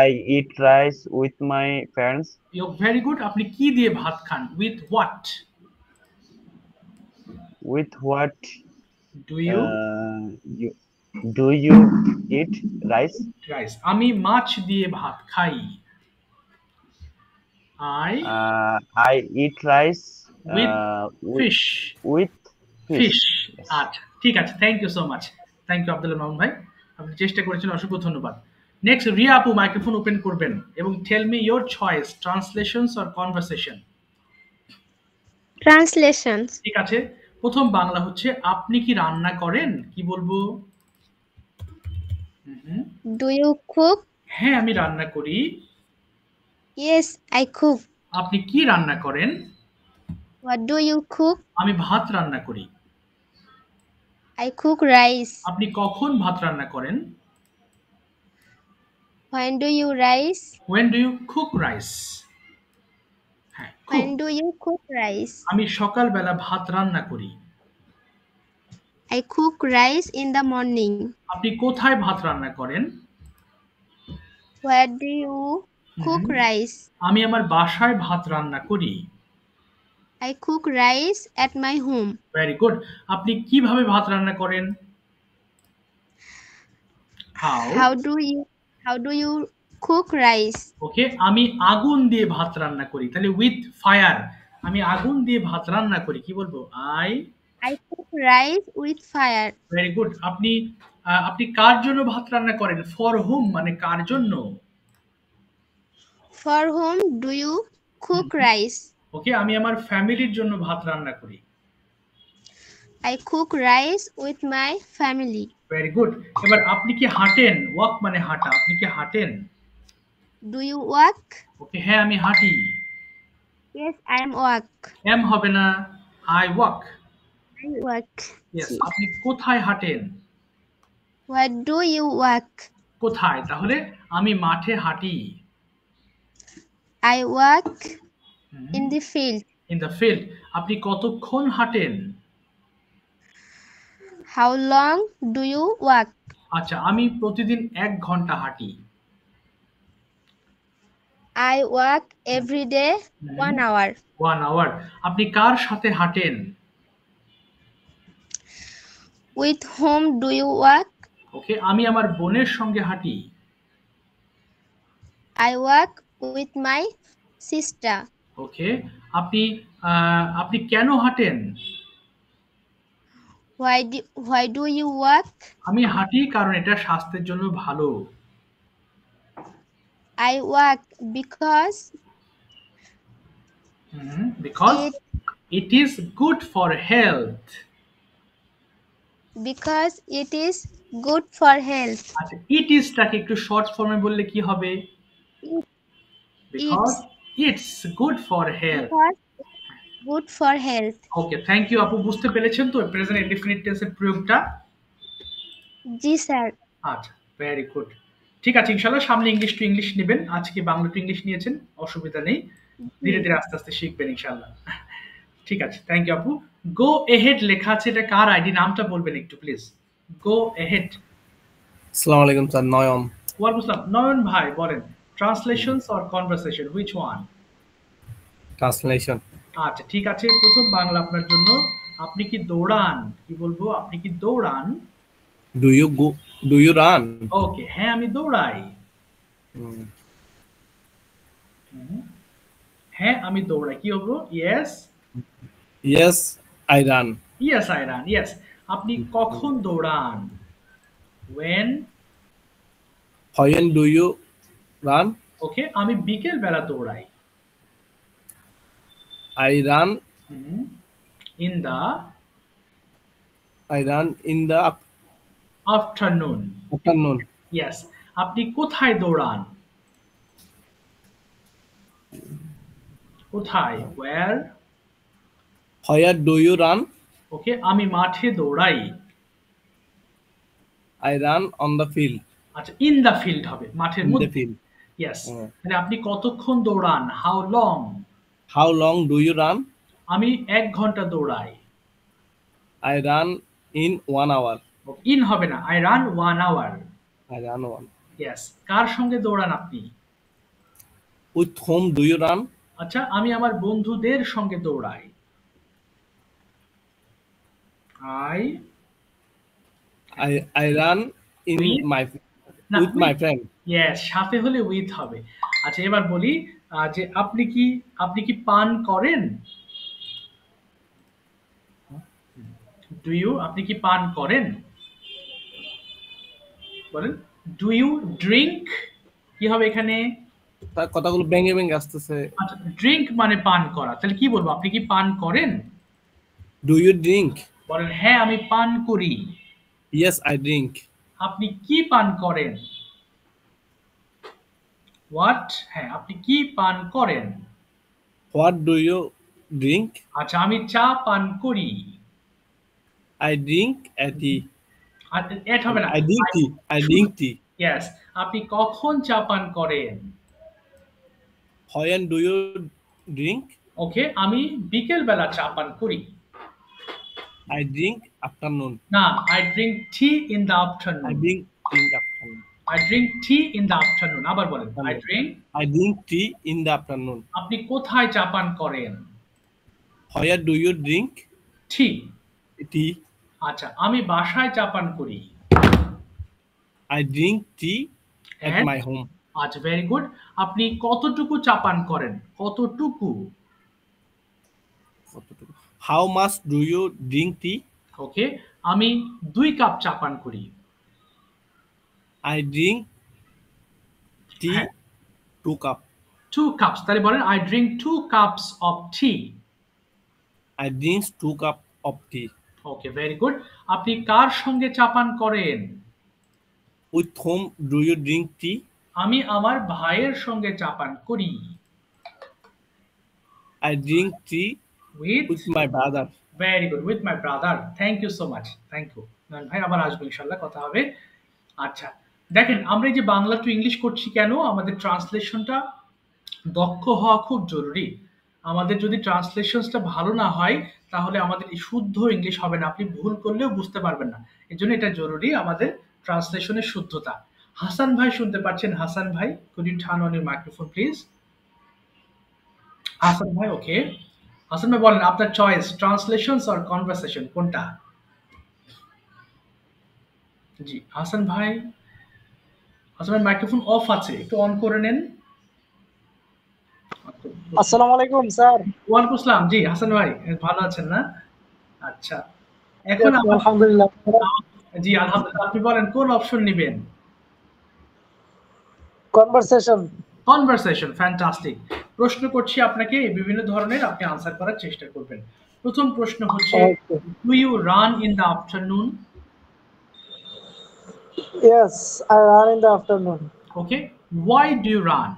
I eat rice with my parents. You're very good. আপনি কি দিয়ে ভাত খান? With what? With what do you eat rice? Rice. আমি মাছ দিয়ে ভাত খাই। I eat rice with fish. With fish. Yes. আচ্ছা, ঠিক আছে। Thank you so much. Thank you Abdul Mamun ভাই, আপনি চেষ্টা করেছেন, অসংখ্য ধন্যবাদ। নেক্সট রিয়া আপু মাইক্রোফোন ওপেন করবেন এবং tell me your choice, translations or conversation. Translations. ঠিক আছে, প্রথম বাংলা হচ্ছে আপনি কি রান্না করেন? কি বলবো? Do you cook? হ্যাঁ, আমি রান্না করি। Yes, I cook. আপনি কি রান্না করেন? What do you cook? আমি ভাত রান্না করি। I cook rice. আপনি কখন ভাত রান্না করেন? When do you rice? When do you cook rice? হ্যাঁ, When do you cook rice? আমি সকালবেলা ভাত রান্না করি। I cook rice in the morning. আপনি কোথায় ভাত রান্না করেন? Where do you cook rice? আমি আমার বাসায় ভাত রান্না করি। I cook rice at my home. Very good. আপনি কিভাবে ভাত রান্না করেন? How do you cook rice? ওকে, আমি আগুন দিয়ে ভাত রান্না করি। তাহলে with fire, আমি আগুন দিয়ে ভাত রান্না করি। কি বলবো? I cook rice with fire. Very good. আপনি কার জন্য ভাত রান্না করেন? For whom মানে কার জন্য? For whom do you cook rice? ওকে, আমি আমার ফ্যামিলির জন্য ভাত রান্না করি। I cook rice with my family. Very good. এবার আপনি কি হাঁটেন? ওয়াক মানে হাঁটা। আপনি কি হাঁটেন? Do you walk? ওকে, হ্যাঁ আমি হাঁটি। Yes, I am walk. am হবে না, I walk. I walk. Yes. আপনি কোথায় হাঁটেন? Where do you walk? কোথায়? তাহলে আমি মাঠে হাঁটি। I walk in the field. In the field. আপনি কতক্ষণ হাঁটেন? How long do you walk? আচ্ছা, আমি প্রতিদিন 1 ঘন্টা হাঁটি। I walk every day 1 hour. 1 hour. আপনি কার সাথে হাঁটেন? With whom do you walk? ওকে, আমি আমার বোনের সঙ্গে হাঁটি। I walk with my sister. ওকে, আপনি কেন হাঁটেন? Why do you walk? আমি হাঁটি কারণ এটা স্বাস্থ্যের জন্য ভালো। I walk because it is good for health. Because it is good for health. আচ্ছা, it is টাকে একটু শর্ট ফর্মে বললে কি হবে? Because it's good for health. Because good for health. Okay, thank you আপু, বুঝতে পেরেছেন তো প্রেজেন্ট ইনডেফিনিট টেন্সের প্রয়োগটা? জি স্যার। আচ্ছা, ভেরি গুড। ঠিক আছে, ইনশাআল্লাহ সামনে ইংলিশ টু ইংলিশ নেবেন। আজকে বাংলা টু ইংলিশ নিয়েছেন, অসুবিধা নেই, ধীরে ধীরে আস্তে আস্তে শিখবেন ইনশাআল্লাহ। ঠিক আছে, থ্যাংক ইউ আপু। গো এহেড লেখা আছে, এটা কার আইডি? নামটা বলবেন একটু প্লিজ। Go ahead. আসসালামু আলাইকুম স্যার, নয়ন। ওয়ালাইকুম আসসালাম। নয়ন ভাই বলেন, translations or conversation, which one? Translation. আচ্ছা, ঠিক আছে, প্রথম বাংলা আপনার জন্য। আপনি কি দৌড়ান? কি বলবো? আপনি কি দৌড়ান? Do you run? ওকে, হ্যাঁ আমি দৌড়াই। হ্যাঁ আমি দৌড়াই, কি হবো? Yes Yes, I run. Yes I run, yes. আপনি কখন দৌড়ান? when? When do you run? Okay, আমি বিকেল বেলা দৌড়াই। I run. In the I run in the afternoon. afternoon. Yes. আপনি কোথায় দৌড়ান? কোথায়? Where? Where do you run? Okay, আমি মাঠে দৌড়াই। I run on the field. আচ্ছা, ইন দা ফিল্ড হবে, মাঠের In the মধ্যে। field. ইয়েস। মানে আপনি কতক্ষণ দৌড়ান? How long? How long do you run? আমি 1 ঘন্টা দৌড়াই। I run in 1 hour. In হবে না, I run 1 hour. I run one. Yes. কার সঙ্গে দৌড়ান আপনি? With whom do you run? আচ্ছা, আমি আমার বন্ধুদের সঙ্গে দৌড়াই। I I run in With? my না, with my friend. ইয়েস, সাথে হলে উইথ হবে। আচ্ছা, এবার বলি যে আপনি কি পান করেন? ডু ইউ, আপনি কি পান করেন? বলেন। Do you drink? কি হবে এখানে? তার কথাগুলো ভেঙে ভেঙে আসতেছে। আচ্ছা, ড্রিঙ্ক মানে পান করা, তাহলে কি বলবো? আপনি কি পান করেন? Do you drink? বলেন হ্যাঁ আমি পান করি। Yes, I drink. আপনি কি পান করেন? হোয়াট? হ্যাঁ, আপনি কি পান করেন? What do you drink? আচ্ছা, আমি চা পান করি। I drink a tea. আর এট হবে না। I drink tea. I drink tea. Yes. আপনি কখন চা পান করেন? When do you drink? ওকে, আমি বিকেল বেলা চা পান করি। I drink afternoon. না, I drink tea in the I afternoon. drink afternoon. I drink tea in the afternoon. আবার বলেন, I drink. I drink tea in the afternoon. আপনি কোথায় চা পান করেন? Where do you drink T. tea? আচ্ছা, আমি বাসায় চা পান করি। I drink tea at And? my home. আচ্ছা, ভেরি গুড। আপনি কতটুকু চা পান করেন? কতটুকু? How much do you drink tea? ওকে, আমি 2 কাপ চা পান করি। I drink tea হ্যাঁ। 2 cup. 2 কাপস, তাহলে বলেন I drink 2 cups of T. I drink 2 cup of tea. Okay, very good. আপনি কার সঙ্গে চা পান করেন? With whom do you drink tea? আমি আমার ভাইয়ের সঙ্গে চা পান করি। I drink tea with? with my brother. Very good, with my brother. Thank you so much, thank you. ভাই আবার আসবো ইনশাল্লাহ, কথা হবে। আচ্ছা, দেখেন আমরা এই যে বাংলা টু ইংলিশ করছি কেন? আমাদের ট্রান্সলেশনটা দক্ষ হওয়া খুব জরুরি। আমাদের যদি ট্রান্সলেশনসটা ভালো না হয় তাহলে আমাদের এই শুদ্ধ ইংলিশ হবে না, আপনি ভুল করলেও বুঝতে পারবেন না। এজন্য এটা জরুরি আমাদের ট্রান্সলেশনের শুদ্ধতা। হাসান ভাই শুনতে পাচ্ছেন? হাসান ভাই, could you turn on your microphone please? Hasan ভাই, ওকে। হাসান ভাই বলেন আপনার চয়েস, ট্রান্সলেশনস অর কনভারসেশন, কোনটা? জি হাসান ভাই, হাসান ভাই মাইক্রোফোন অফ আছে, একটু অন করে নেন। আসসালামু আলাইকুম স্যার। ওয়ালাইকুম আসসালাম। জি হাসান ভাই, ভালো আছেন না? আচ্ছা, এখন আলহামদুলিল্লাহ। জি আলহামদুলিল্লাহ। আপনি বলেন কোন অপশন নেবেন? কনভারসেশন। Conversation, fantastic. প্রশ্ন করছি আপনাকে, বিভিন্ন ধরনের আপনি আনসার করার চেষ্টা করবেন। প্রথম প্রশ্ন হচ্ছে, do you run in the afternoon? Yes, I run in the afternoon. Okay, why do you run?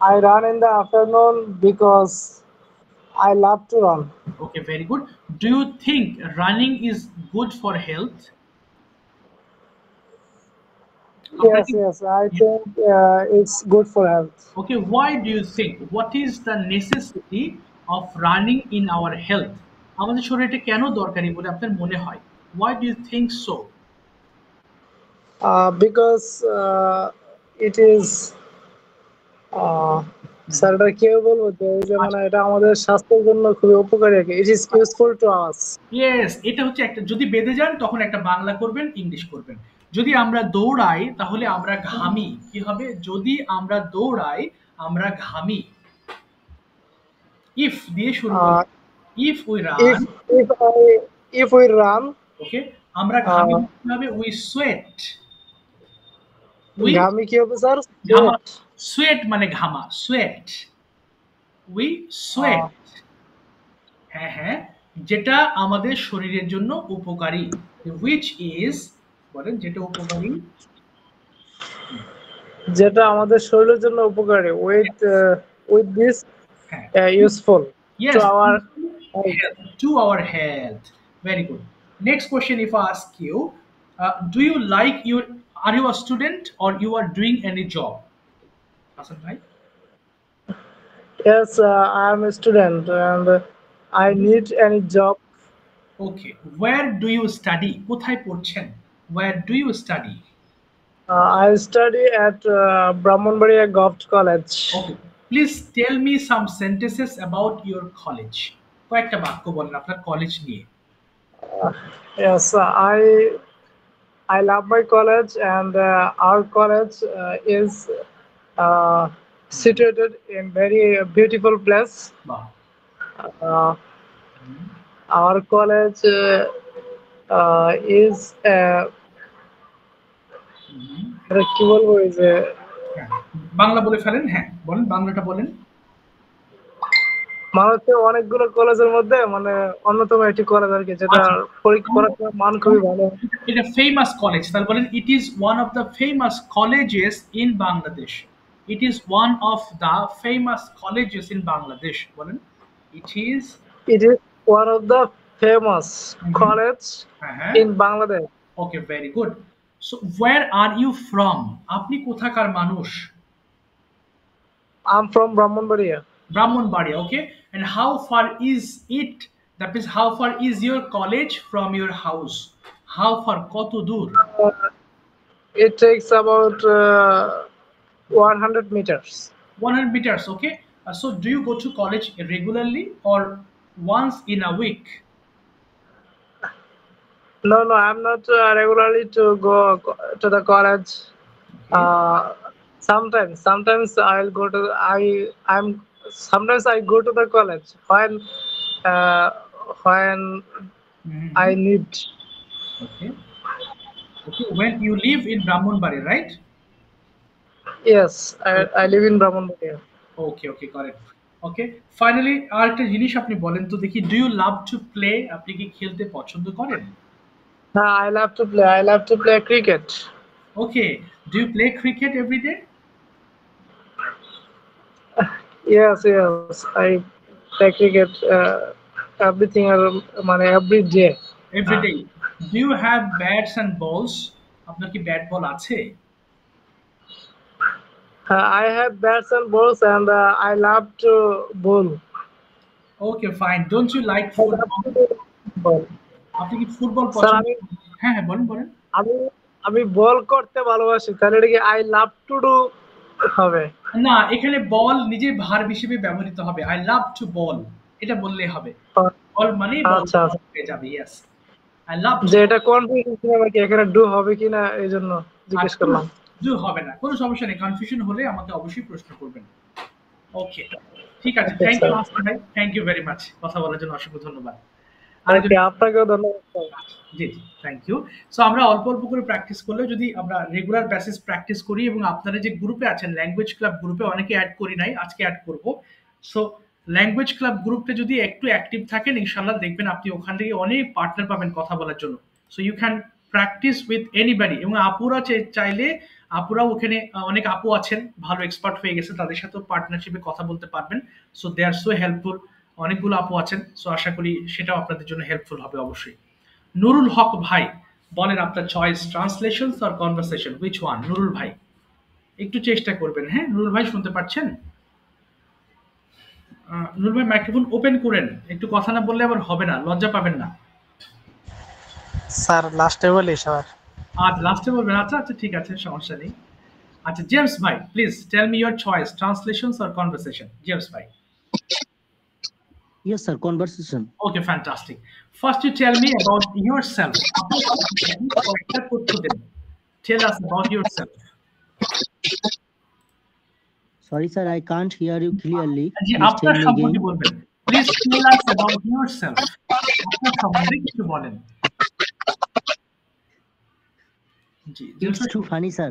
I run in the afternoon because I love to run. Okay, very good. Do you think running is good for health? Yes, I think it's good for health. Okay, why do you think? What is the necessity of running in our health? আমাদের শরীরে এটা কেন দরকারি বলে আপনার মনে হয়? Why do you think so? Because it is sir এটা কি বলবো, যে মানে এটা আমাদের স্বাস্থ্যের জন্য খুবই উপকারী। It is useful to us. Yes, এটা হচ্ছে একটা, যদি বেঁধে যান তখন একটা বাংলা করবেন, ইংলিশ করবেন। যদি আমরা দৌড়াই তাহলে আমরা ঘামি, কি হবে? যদি আমরা দৌড়াই আমরা ঘামি। ইফ দিয়ে শুরু করি, if we run, if we run, ওকে, আমরা ঘামি কি হবে? We sweat. ঘামি কি হবে স্যার? ঘামা, সোয়েট মানে ঘামা, সোয়েট, উই সোয়েট। হ্যাঁ হ্যাঁ, যেটা আমাদের শরীরের জন্য উপকারী, which is, বলেন যেটা উপকারী, যেটা আমাদের শরীরের জন্য উপকারী, with this useful yes, to our health, to our health. Very good. Next question, if I ask you, do you like your, are you a student or you are doing any job? Hasan bhai? Yes, I am a student and I need any job. Okay, where do you study? কোথায় পড়ছেন? Where do you study? I study at Brahmanbaria Govt College. Okay, please tell me some sentences about your college. কয়েকটা বাক্য বলেন আপনার কলেজ নিয়ে। Yes, I love my college and our college is situated in very beautiful place. বাহ, Our college is কি বলবো, এই যে হ্যাঁ, বাংলা বলে ফেলেন, হ্যাঁ বলেন, বাংলাটা বলেন। মানে হচ্ছে অনেকগুলো কলেজের মধ্যে মানে অন্যতম একটি কলেজ আর কি, যেটা পড়াশোনার মান খুবই ভালো। এটা ফেমাস কলেজ, তাহলে বলেন it is one of the famous colleges in Bangladesh. It is one of the famous colleges in Bangladesh, বলেন it is one of the famous college in Bangladesh. Okay, very good. So where are you from? আপনি কোথাকার মানুষ? I'm from Brahmanbaria. Brahmanbaria, okay. And how far is it? That means how far is your college from your house? How far? কত দূর? It takes about 100 meters. 100 meters, okay. So do you go to college regularly or once in a week? No, I'm not regularly to go to the college. Sometimes I'll go to sometimes I go to the college when I need. Okay. Okay. When you live in Brahmanbaria, right? Yes, I live in Brahmanbaria. Okay, okay, got it. Okay. Finally, আরেকটা জিনিস আপনি বলেন তো দেখি, do you love to play? আপনি কি খেলতে পছন্দ করেন? I love to play. I love to play cricket. Okay. Do you play cricket every day? Yes. I play cricket everything every day. Every day. Do you have bats and balls? আপনার কি ব্যাট বল আছে? I have bats and balls and I love to bowl. Okay, fine. Don't you like football? আপনি কি ফুটবল পছন্দ? হ্যাঁ, বলেন। আমি বল করতে ভালোবাসি, তাহলে এটা কি I love to do হবে? না, এখানে বল নিজে ভার্ব হিসেবে ব্যবহৃত হবে। I love to ball, এটা বললেই হবে। বল মানে আচ্ছা হয়ে যাবে। Yes, I love to। যে এটা কনফিউশন ছিল নাকি এখানে ডু হবে কিনা এইজন্য জিজ্ঞেস করলাম। ডু হবে না, কোনো সমস্যা নেই। কনফিউশন হলে আমাকে অবশ্যই প্রশ্ন করবেন। ওকে, ঠিক আছে। থ্যাংক ইউ মাস্টার ভাই, থ্যাংক ইউ ভেরি মাচ। কথা বলার জন্য অসংখ্য ধন্যবাদ। আপনাকেও ধন্যবাদ। জি, থ্যাংক ইউ। সো আমরা অল্প করে প্র্যাকটিস করলে, যদি আমরা রেগুলার বেসিস প্র্যাকটিস করি, এবং আপনারা যে গ্রুপে আছেন ল্যাঙ্গুয়েজ ক্লাব গ্রুপে, অনেকে অ্যাড করি নাই, আজকে অ্যাড করব। সো ল্যাঙ্গুয়েজ ক্লাব গ্রুপে যদি একটু অ্যাক্টিভ থাকেন, ইনশাআল্লাহ দেখবেন আপনি ওখান থেকে অনেক পার্টনার পাবেন কথা বলার জন্য। So you can practise with anybody. এবং আপুরা চাইলে, আপুরাও ওখানে অনেক আপু আছেন ভালো এক্সপার্ট হয়ে গেছে, তাদের সাথেও পার্টনারশিপে কথা বলতে পারবেন। So they are so helpful. অনেকগুলো আপু আছেন, সো আশা করি সেটাও আপনাদের জন্য হেল্পফুল হবে অবশ্যই। নুরুল হক ভাই বলেন আপনার choice, translations or conversation, which one? Nurul ভাই একটু চেষ্টা করবেন। হ্যাঁ, নুরুল ভাই শুনতে পাচ্ছেন? নুরুল ভাই মাইক্রোফোন ওপেন করেন, একটু কথা না বললে আবার হবে না, লজ্জা পাবেন না। স্যার লাস্টে বলি স্যার। আচ্ছা, লাস্টে বলবেন। আচ্ছা, ঠিক আছে, সমস্যা নেই। আচ্ছা, জেমস ভাই please tell me your choice, translations or conversation? James ভাই। Yes, sir. Conversation. Okay, fantastic. First, you tell me about yourself. tell us about yourself. Sorry, sir, I can't hear you clearly. G, Please আপনার tell me সম্পর্কে again. বলবেন। Please tell us about yourself. আপনার সম্বন্ধে কিছু বলেন। জি, It's too funny, sir.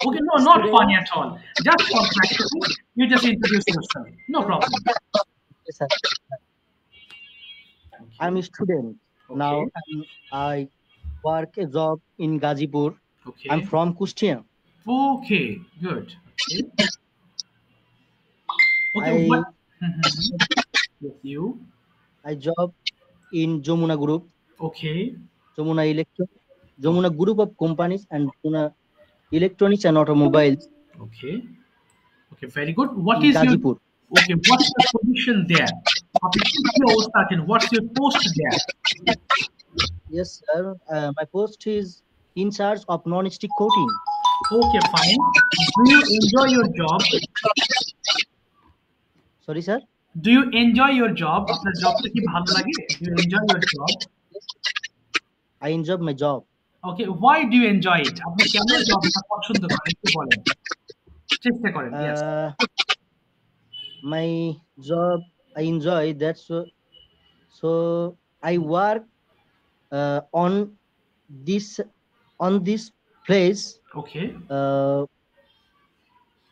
Okay, no, not funny at all. Just for practice, you just introduce yourself. No problem. Yes, sir. I'm a student. Now I work a job in Gazipur. Okay. I'm from Kustia. Okay, good. Okay, I- what? Yes, you. I job in Jomuna Group, Okay. Jomuna Group of companies and Jomuna Electronics and Automobiles Okay. Okay, very good. What in is your Gazipur. okay? What's your position there? আপনি কি অবস্থা আছেন? What's your post there? Yes, sir. My post is in charge of non-stick coating. Okay, fine. Do you enjoy your job? Sorry, sir. Do you enjoy your job? আপনার জবটা কি ভালো লাগে? Do you enjoy your job? I enjoy my job. Okay, why do you enjoy it? আপনি কেন জবটা পছন্দ করেন? একটু বলেন। চেষ্টা করেন। Yes. My job I enjoy that, so I work on this place. Okay.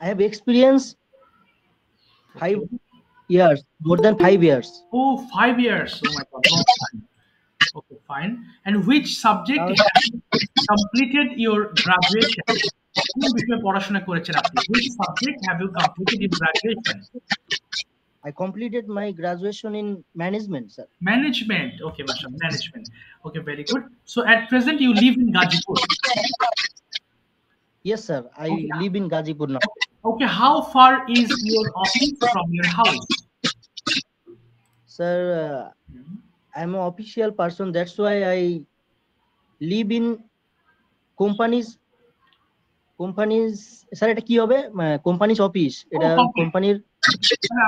I have experience 5 years, more than 5 years. Oh, 5 years. Oh my God, long time. Okay, fine. And which subject have you completed your graduation? কোন বিষয়ে পড়াশোনা করেছেন আপনি? Which subject have you completed in graduation? I completed my graduation in management, sir. Management. Okay, Masha, management. Okay, very good. So at present you live in Gazipur. Yes, sir. I live in Gazipur now. Okay, how far is your office from your house? Sir, I'm an official person. That's why I live in companies. Sir, এটা কি হবে? Companies office. এটা কোম্পানির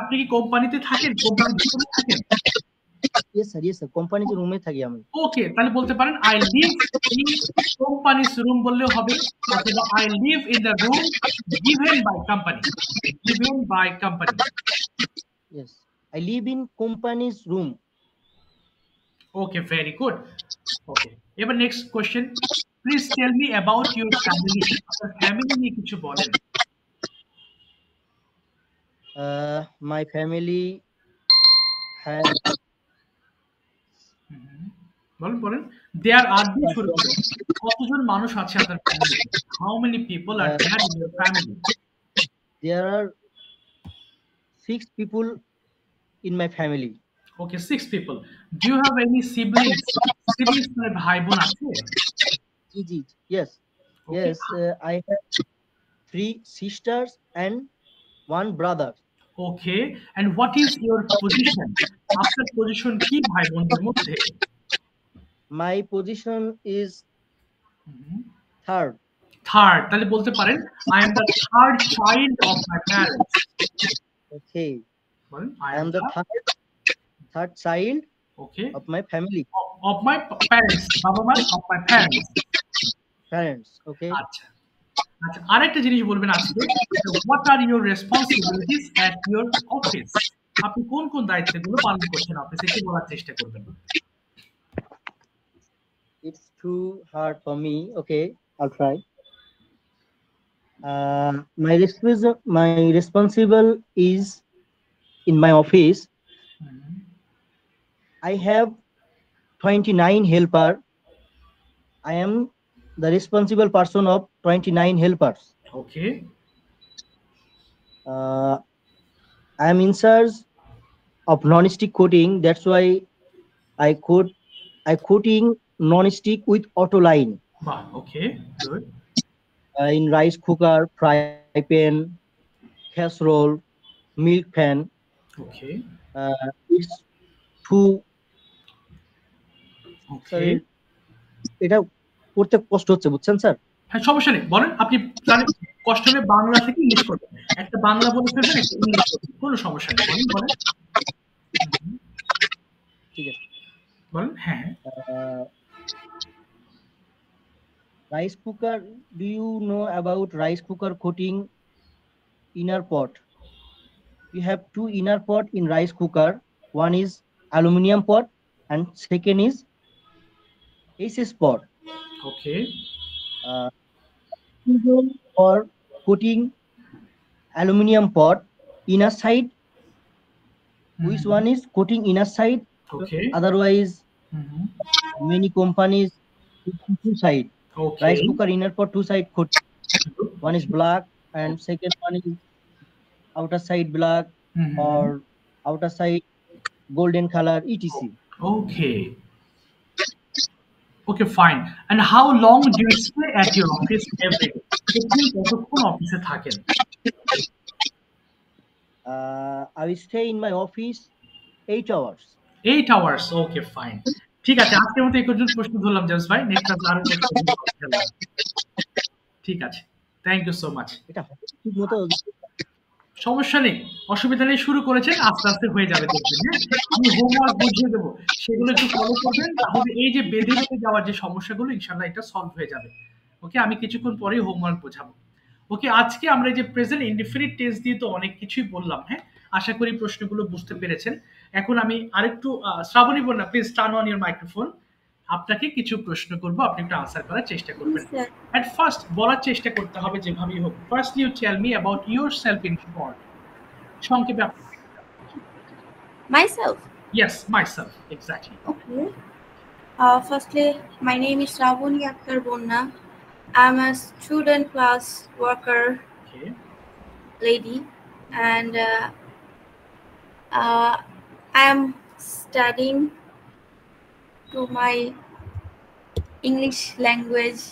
আপনি কি কোম্পানিতে থাকেন? কোম্পানির ভিতরে থাকেন? Yes, sir. কোম্পানির রুমে থাকি আমি। ওকে, তাহলে বলতে পারেন I live in company's room বললেও হবে, অথবা I live in the room given by company. Given by company. Yes, I live in company's room. Okay, very good. Okay, এবার next question. Please tell me about your family. আপনার family নিয়ে কিছু বলেন। My family has বলেন there are দিয়ে শুরু করুন। কতজন মানুষ আছে আপনার ফ্যামিলিতে? How many people are there in your family? There are 6 people in my family. Okay, 6 people. Do you have any siblings? Siblings মানে ভাই বোন আছে? Yes. Okay. Yes, I have 3 sisters and 1 brother. Okay, and what is your position? আপনার position কি ভাই বোনদের মধ্যে? My position is third. তাহলে বলতে পারেন I am the third child of my parents. Okay. বলেন I am the third child okay of my family. Of my parents. বাবা মা of my parents. Okay. আচ্ছা আরেকটা জিনিস বলবেন আজকে, what are your responsibilities at your office? আপনি কোন কোন দায়িত্বগুলো পালন করছেন অফিসে, কি বলার চেষ্টা করবেন? It's too hard for me. Okay, I'll try. My responsible is in my office. I have 29 helper. I am the responsible person of 29 helpers. Okay. I am in charge of non-stick coating. That's why I coating non-stick with auto line. Wow, okay, good. In rice cooker, fry pan, casserole, milk pan. Okay. It's too. Okay. এটা করতে কষ্ট হচ্ছে বুঝছেন স্যার? হ্যাঁ, সমস্যা নেই, বলেন। আপনি তাহলে কষ্ট হবে বাংলা থেকে ইংলিশ করবেন, একটা বাংলা বলে ফেলবেন, একটা ইংলিশ করবেন, কোনো সমস্যা নেই, বলেন। ঠিক আছে, বলেন। হ্যাঁ। Rice cooker. Do you know about rice cooker coating inner pot? You have two inner pot in rice cooker. One is aluminum pot and second is SS pot. Okay. Uh, or coating aluminum pot inner side. Which one is coating inner side? Okay. Otherwise, Mhm. many companies two side. Okay. Rice cooker inner pot two side coating. One is black and second one is outer side black Mhm. or outer side golden color etc. Okay. Okay, fine. And how long do you stay at your office every day? প্রতিদিন কতক্ষণ অফিসে থাকেন? I will stay in my office 8 hours. 8 hours. Okay, fine. ঠিক আছে, আজকের মতো এই পর্যন্ত প্রশ্ন ধরলাম জেমস ভাই। নেক্সট ক্লাসে আরো প্রশ্ন ধরলাম। ঠিক আছে। Thank you so much. এটা ঠিক মতো সমস্যা নেই, অসুবিধা নেই, শুরু করেছেন, আস্তে আস্তে হয়ে যাবে দেখবেন। হ্যাঁ, আমি হোমওয়ার্ক বুঝিয়ে দেবো, সেগুলো একটু ফলো করবেন, তাহলে এই যে বেঁধে বেঁধে যাওয়ার যে সমস্যাগুলো ইনশাল্লাহ এটা সলভ হয়ে যাবে। ওকে, আমি কিছুক্ষণ পরেই হোমওয়ার্ক বোঝাবো। ওকে, আজকে আমরা এই যে প্রেজেন্ট ইনডিফিনিট টেন্স দিয়ে তো অনেক কিছুই বললাম। হ্যাঁ, আশা করি প্রশ্নগুলো বুঝতে পেরেছেন। এখন আমি আরেকটু শ্রাবণী বন্যা, please turn on your microphone. আপনাকে কিছু প্রশ্ন করবো, আপনি একটু আনসার করার চেষ্টা করবেন। Sir. At first বলার চেষ্টা করতে হবে যেভাবেই হোক। Firstly you tell me about yourself in short. সংক্ষেপে Myself. Yes, myself, exactly. Okay. Firstly, my name is Shravani Akhtar Bonna. I'm a student class worker Okay. lady, and I'm studying to my English language.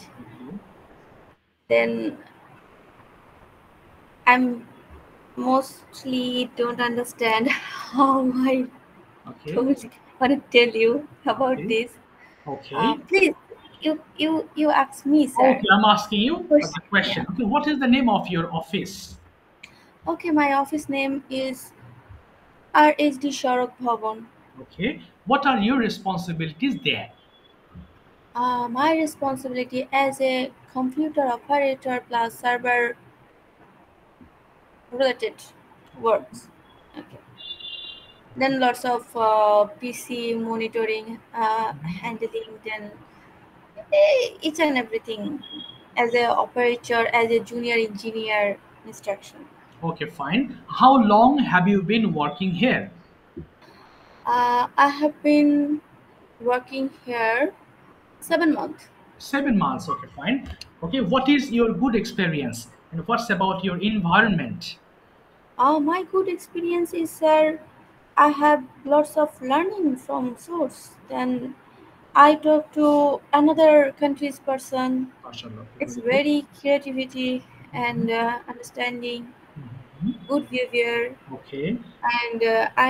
Then I'm mostly don't understand how I Okay. want to tell you about Okay. this. Okay. Please, you ask me, sir. Okay, I'm asking you a question. Okay, what is the name of your office? Okay, my office name is RHD Sharak Bhavan. Okay. What are your responsibilities there? My responsibility as a computer operator plus server related works. Okay. Then lots of PC monitoring, handling, then each and everything as a operator, as a junior engineer instruction. Okay, fine. How long have you been working here? I have been working here 7 months. 7 months. Okay, fine. Okay, what is your good experience and what's about your environment? My good experience is, sir, I have lots of learning from source. Then I talk to another country's person. MashaAllah. It's very creativity and understanding, Mhm. good behavior, Okay. and I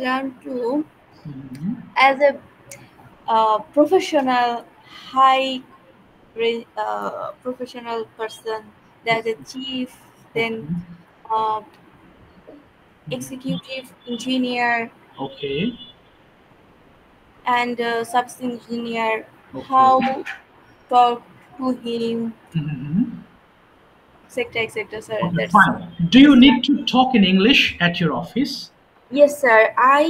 learn to Mhm. as a professional, professional person. There's a chief, then executive engineer Okay. and sub-engineer. Okay. How talk to him, Mhm. etc., sir. Okay, That's fine. Do you need to talk in English at your office? yes, sir. I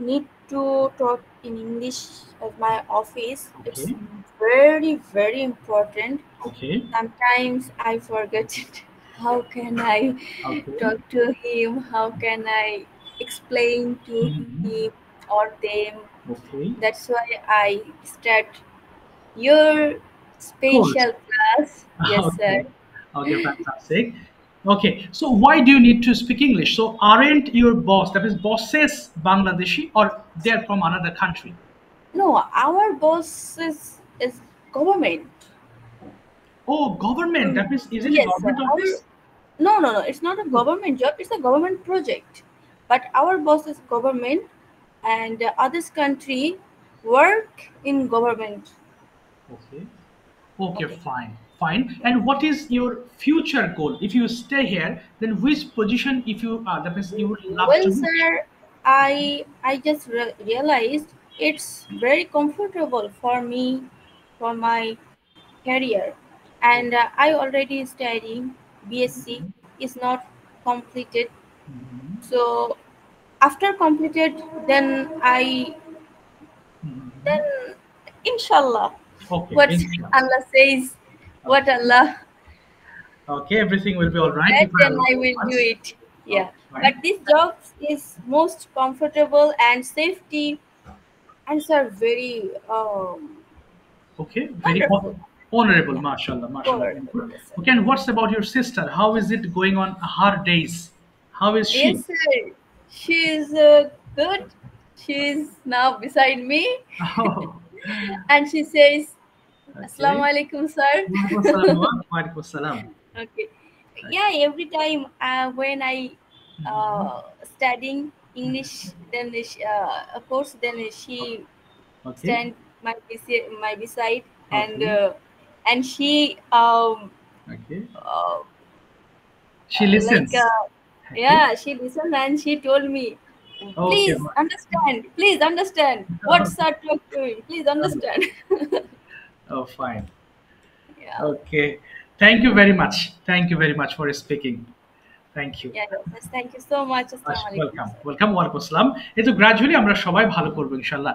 need to talk in English at my office. It's Okay. very, very important. Okay. Sometimes I forget it. How can I Okay. talk to him? How can I explain to Mhm. him or them? Okay. That's why I start your special class. Yes, sir. Okay, fantastic. Okay, so why do you need to speak English? So aren't your boss, that is bosses, Bangladeshi or they're from another country? No, our boss is government. Oh, government. That means is it a Yes, government sir. office? No. It's not a government job. It's a government project. But our boss is government, and others country work in government. Okay. Okay, fine. And what is your future goal? If you stay here, then which position, if you that means you would love Well, to sir, I just realized It's very comfortable for me for my career, and I already studying BSc is not completed. So after completed, then then inshallah, Okay, what inshallah. Allah says, what Allah Okay, everything will be all right. said, If then I will do it. Yeah, but this job is most comfortable and safety and are very Okay, very wonderful. honorable, Yeah, mashallah, mashallah. Very wonderful. good. Yes, sir. Okay, and what's about your sister? How is it going on her days? How is she? Yes, sir. She is good. She is now beside me, Oh, and she says, "Assalamu okay. alaikum, sir." Walaikum salam. Walaikum salam. Okay. Okay. Yeah, every time when I studying English, then of course, then she Okay. stand my beside, Okay. and she Okay. uh, She like listens. Okay. yeah, she listened and she told me, Okay. please understand what sir talk to him, please understand. Oh, fine. Yeah, Okay. Thank you very much. Thank you very much for speaking. Thank you. yeah, yes, thank you so much. Assalamu alaikum, welcome sir. Welcome, ওয়ালাইকুম আসসালাম। এই তো গ্রাজুয়ালি আমরা সবাই ভালো করবো ইনশাল্লাহ।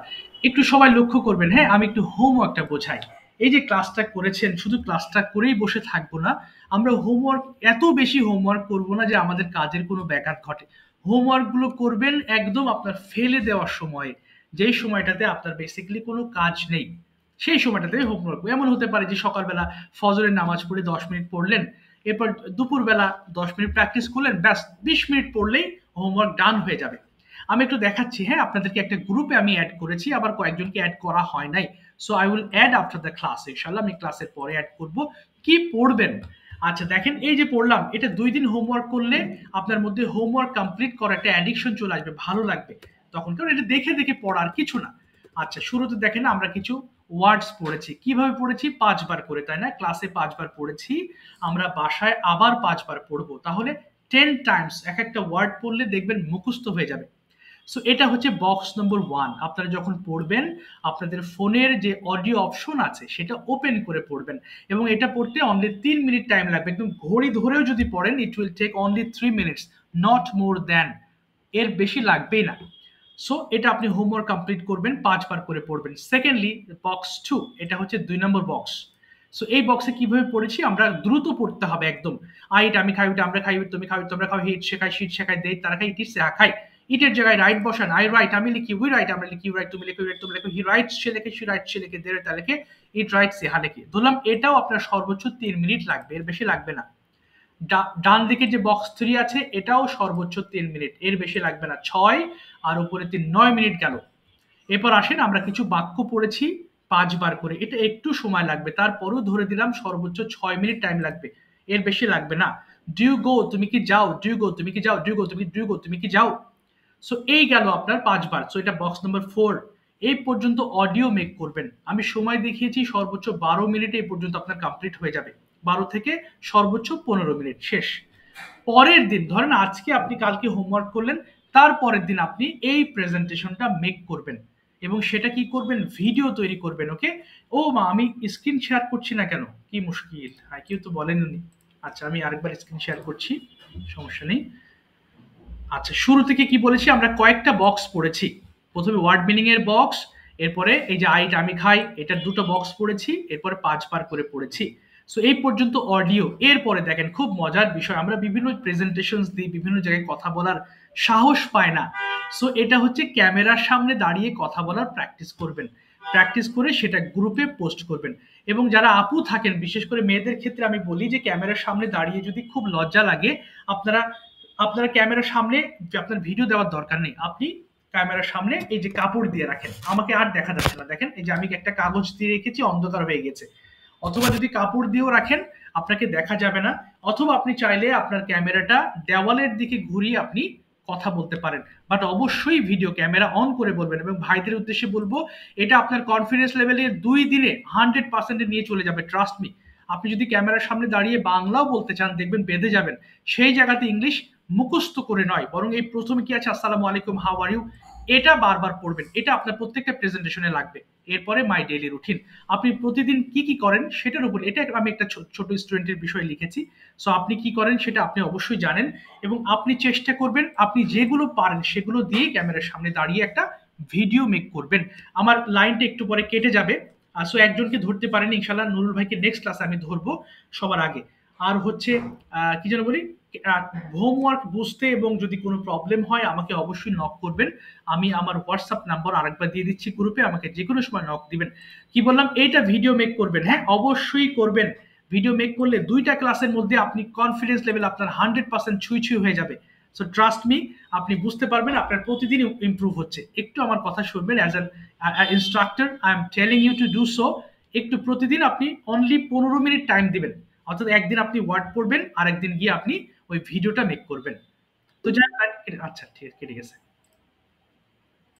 একটু সবাই লক্ষ্য করবেন, হ্যাঁ, আমি একটু হোমওয়ার্কটা বোঝাই। এই যে ক্লাসটা করেছেন, শুধু ক্লাসটা করেই বসে থাকবো না, আমরা হোমওয়ার্ক এত বেশি হোমওয়ার্ক করবো না যে আমাদের কাজের কোনো ব্যাঘাত ঘটে। হোমওয়ার্ক গুলো করবেন একদম আপনার ফেলে দেওয়ার সময়, যেই সময়টাতে আপনার বেসিক্যালি কোনো কাজ নেই, সেই সময়টাতে হোমওয়ার্ক। এমন হতে পারে যে সকালবেলা ফজরের নামাজ পড়ে 10 মিনিট পড়লেন, এরপর দুপুরবেলা 10 মিনিট প্র্যাকটিস করলেন, ব্যাস 20 মিনিট পড়লেই হোমওয়ার্ক ডান হয়ে যাবে। আমি একটু দেখাচ্ছি, হ্যাঁ, আপনাদেরকে একটা গ্রুপে আমি অ্যাড করেছি, আবার কয়েকজনকে অ্যাড করা হয় নাই। So I will add after the class, ইনশাল্লাহ আমি ক্লাসের পরে অ্যাড করব। কি পড়বেন? আচ্ছা দেখেন, এই যে পড়লাম, এটা 2 দিন হোমওয়ার্ক করলে আপনার মধ্যে হোমওয়ার্ক কমপ্লিট করা একটা অ্যাডিকশন চলে আসবে, ভালো লাগবে তখন, কারণ এটা দেখে দেখে পড়ার কিছু না। আচ্ছা, শুরুতে দেখেন আমরা কিছু ওয়ার্ডস পড়েছি। কিভাবে পড়েছি? 5 বার করে, তাই না? ক্লাসে 5 বার পড়েছি, আমরা বাসায় আবার 5 বার পড়বো, তাহলে 10 টাইমস এক একটা ওয়ার্ড পড়লে দেখবেন মুখস্থ হয়ে যাবে। সো এটা হচ্ছে বক্স নম্বর 1। আপনারা যখন পড়বেন, আপনাদের ফোনের যে অডিও অপশন আছে সেটা ওপেন করে পড়বেন, এবং এটা পড়তে অনলি 3 মিনিট টাইম লাগবে। একদম ঘড়ি ধরেও যদি পড়েন, it will take only 3 minutes, not more than, এর বেশি লাগবেই না। সো এটা আপনি হোমওয়ার্ক কমপ্লিট করবেন, 5 বার করে পড়বেন। সেকেন্ডলি, বক্স 2, এটা হচ্ছে 2 নম্বর বক্স। সো এই বক্সে কিভাবে পড়েছি, আমরা দ্রুত পড়তে হবে একদম। আইট আমি খাই, ওটা আমরা খাই, তুমি খাও তোমরা খাও, হিট শেখাই, শীত শেখাই, দেই তারা খাই, ইট সেহা খাই। ইটের জায়গায় রাইট বসান, আই রাইট আমি লিখি, উই রাইট আমরা লিখি, ইউ রাইট তুমি লেখো, ইউ রাইট তুমি লেখো, হি রাইট সে লেখে, শি রাইট সে লেখে, দের তা লেখে, ইট রাইট সেহা লেখে। ধরলাম এটাও আপনার সর্বোচ্চ 3 মিনিট লাগবে, এর বেশি লাগবে না। ডান দিকে যে বক্স 3 আছে, এটাও সর্বোচ্চ 3 মিনিট, এর বেশি লাগবে না। 6 আর উপরে 3, 9 মিনিট গেল। এরপর আসেন, আমরা কিছু বাক্য পড়েছি 5 বার করে, এটা একটু সময় লাগবে, তারপরও ধরে দিলাম সর্বোচ্চ 6 মিনিট টাইম লাগবে, এর বেশি লাগবে না। ডু ইউ গো, তুমি কি যাও, ডু ইউ গো, তুমি কি যাও, ডু ইউ গো, তুমি ডু ইউ গো, তুমি কি যাও। সো এই গেল আপনার 5 বার। সো এটা বক্স নম্বর 4। এই পর্যন্ত অডিও মেক করবেন, আমি সময় দেখিয়েছি সর্বোচ্চ 12 মিনিটে এই পর্যন্ত আপনার কমপ্লিট হয়ে যাবে, 12 থেকে সর্বোচ্চ 15 মিনিট শেষ। পরের দিন, ধরেন আজকে আপনি কালকে হোমওয়ার্ক করলেন, তারপরের দিন আপনি এই প্রেজেন্টেশনটা মেক করবেন, এবং সেটা কি করবেন, ভিডিও তৈরি করবেন। ওকে। ও মা, আমি স্ক্রিন শেয়ার করছি না কেন, কি মুশকিল, হ্যাঁ কেউ তো বলেননি। আচ্ছা, আমি আরেকবার স্ক্রিন শেয়ার করছি, সমস্যা নেই। আচ্ছা, শুরু থেকে কি বলেছি, আমরা কয়েকটা বক্স পড়েছি। প্রথমে ওয়ার্ড মিনিং এর বক্স, এরপরে এই যে আইট আমি খাই, এটার 2টো বক্স পড়েছি, এরপরে 5 বার করে পড়েছি। সো এই পর্যন্ত অডিও। এরপরে দেখেন, খুব মজার বিষয়, আমরা বিভিন্ন প্রেজেন্টেশনস দিই, বিভিন্ন জায়গায় কথা বলার সাহস পায় না। সো এটা হচ্ছে ক্যামেরার সামনে দাঁড়িয়ে কথা বলার প্র্যাকটিস করবেন, প্র্যাকটিস করে সেটা গ্রুপে পোস্ট করবেন। এবং যারা আপু থাকেন, বিশেষ করে মেয়েদের ক্ষেত্রে আমি বলি যে ক্যামেরার সামনে দাঁড়িয়ে যদি খুব লজ্জা লাগে, আপনারা আপনারা ক্যামেরার সামনে আপনার ভিডিও দেওয়ার দরকার নেই, আপনি ক্যামেরার সামনে এই যে কাপড় দিয়ে রাখেন, আমাকে আর দেখা যাচ্ছে না, দেখেন এই যে আমি একটা কাগজ দিয়ে রেখেছি, অন্ধকার হয়ে গেছে। অথবা যদি কাপড় দিয়েও রাখেন, আপনাকে দেখা যাবে না। অথবা আপনি চাইলে আপনার ক্যামেরাটা দেওয়ালের দিকে ঘুরিয়ে আপনি কথা বলতে পারেন, বাট অবশ্যই ভিডিও ক্যামেরা অন করে বলবেন। এবং ভাইদের উদ্দেশ্যে বলবো, এটা আপনার কনফিডেন্স লেভেলে 2 দিনে 100% নিয়ে চলে যাবে, ট্রাস্ট মি। আপনি যদি ক্যামেরার সামনে দাঁড়িয়ে বাংলাও বলতে চান, দেখবেন বেঁধে যাবেন, সেই জায়গাতে ইংলিশ মুখস্থ করে নয়, বরং এই প্রথমে কি আছে আসসালামু আলাইকুম, হাউ আর ইউ, এটা বারবার পড়বেন। এটা আপনার প্রত্যেকটা প্রেজেন্টেশনে লাগবে। এরপরে মাই ডেইলি রুটিন, আপনি প্রতিদিন কি কি করেন সেটার উপর, এটা আমি একটা ছোট স্টুডেন্টের বিষয়ে লিখেছি। সো আপনি কি করেন সেটা আপনি অবশ্যই জানেন, এবং আপনি চেষ্টা করবেন আপনি যেগুলো পারেন সেগুলো দিয়ে ক্যামেরার সামনে দাঁড়িয়ে একটা ভিডিও মেক করবেন। আমার লাইনটা একটু পরে কেটে যাবে, সো একজনকে ধরতে পারেনি, ইনশাল্লাহ নুরুল ভাইকে নেক্সট ক্লাসে আমি ধরবো সবার আগে। আর হচ্ছে কি যেন বলি, হোমওয়ার্ক বুঝতে এবং যদি কোনো প্রবলেম হয় আমাকে অবশ্যই নক করবেন। আমি আমার হোয়াটসঅ্যাপ নাম্বার আরেকবার দিয়ে দিচ্ছি গ্রুপে, আমাকে যে কোনো সময় নক দিবেন। কি বললাম, এইটা ভিডিও মেক করবেন, হ্যাঁ অবশ্যই করবেন। ভিডিও মেক করলে 2টা ক্লাসের মধ্যে আপনি কনফিডেন্স লেভেল আপনার 100% ছুঁই হয়ে যাবে। সো ট্রাস্ট মি, আপনি বুঝতে পারবেন আপনার প্রতিদিন ইমপ্রুভ হচ্ছে। একটু আমার কথা শুনবেন, as an instructor I am telling you to do so. একটু প্রতিদিন আপনি অনলি 15 মিনিট টাইম দিবেন, অর্থাৎ একদিন আপনি ওয়ার্ড পড়বেন আর একদিন গিয়ে আপনি ওই ভিডিওটা মেক করবেন। তো যাই, আচ্ছা ঠিক আছে, কেটে গেছে।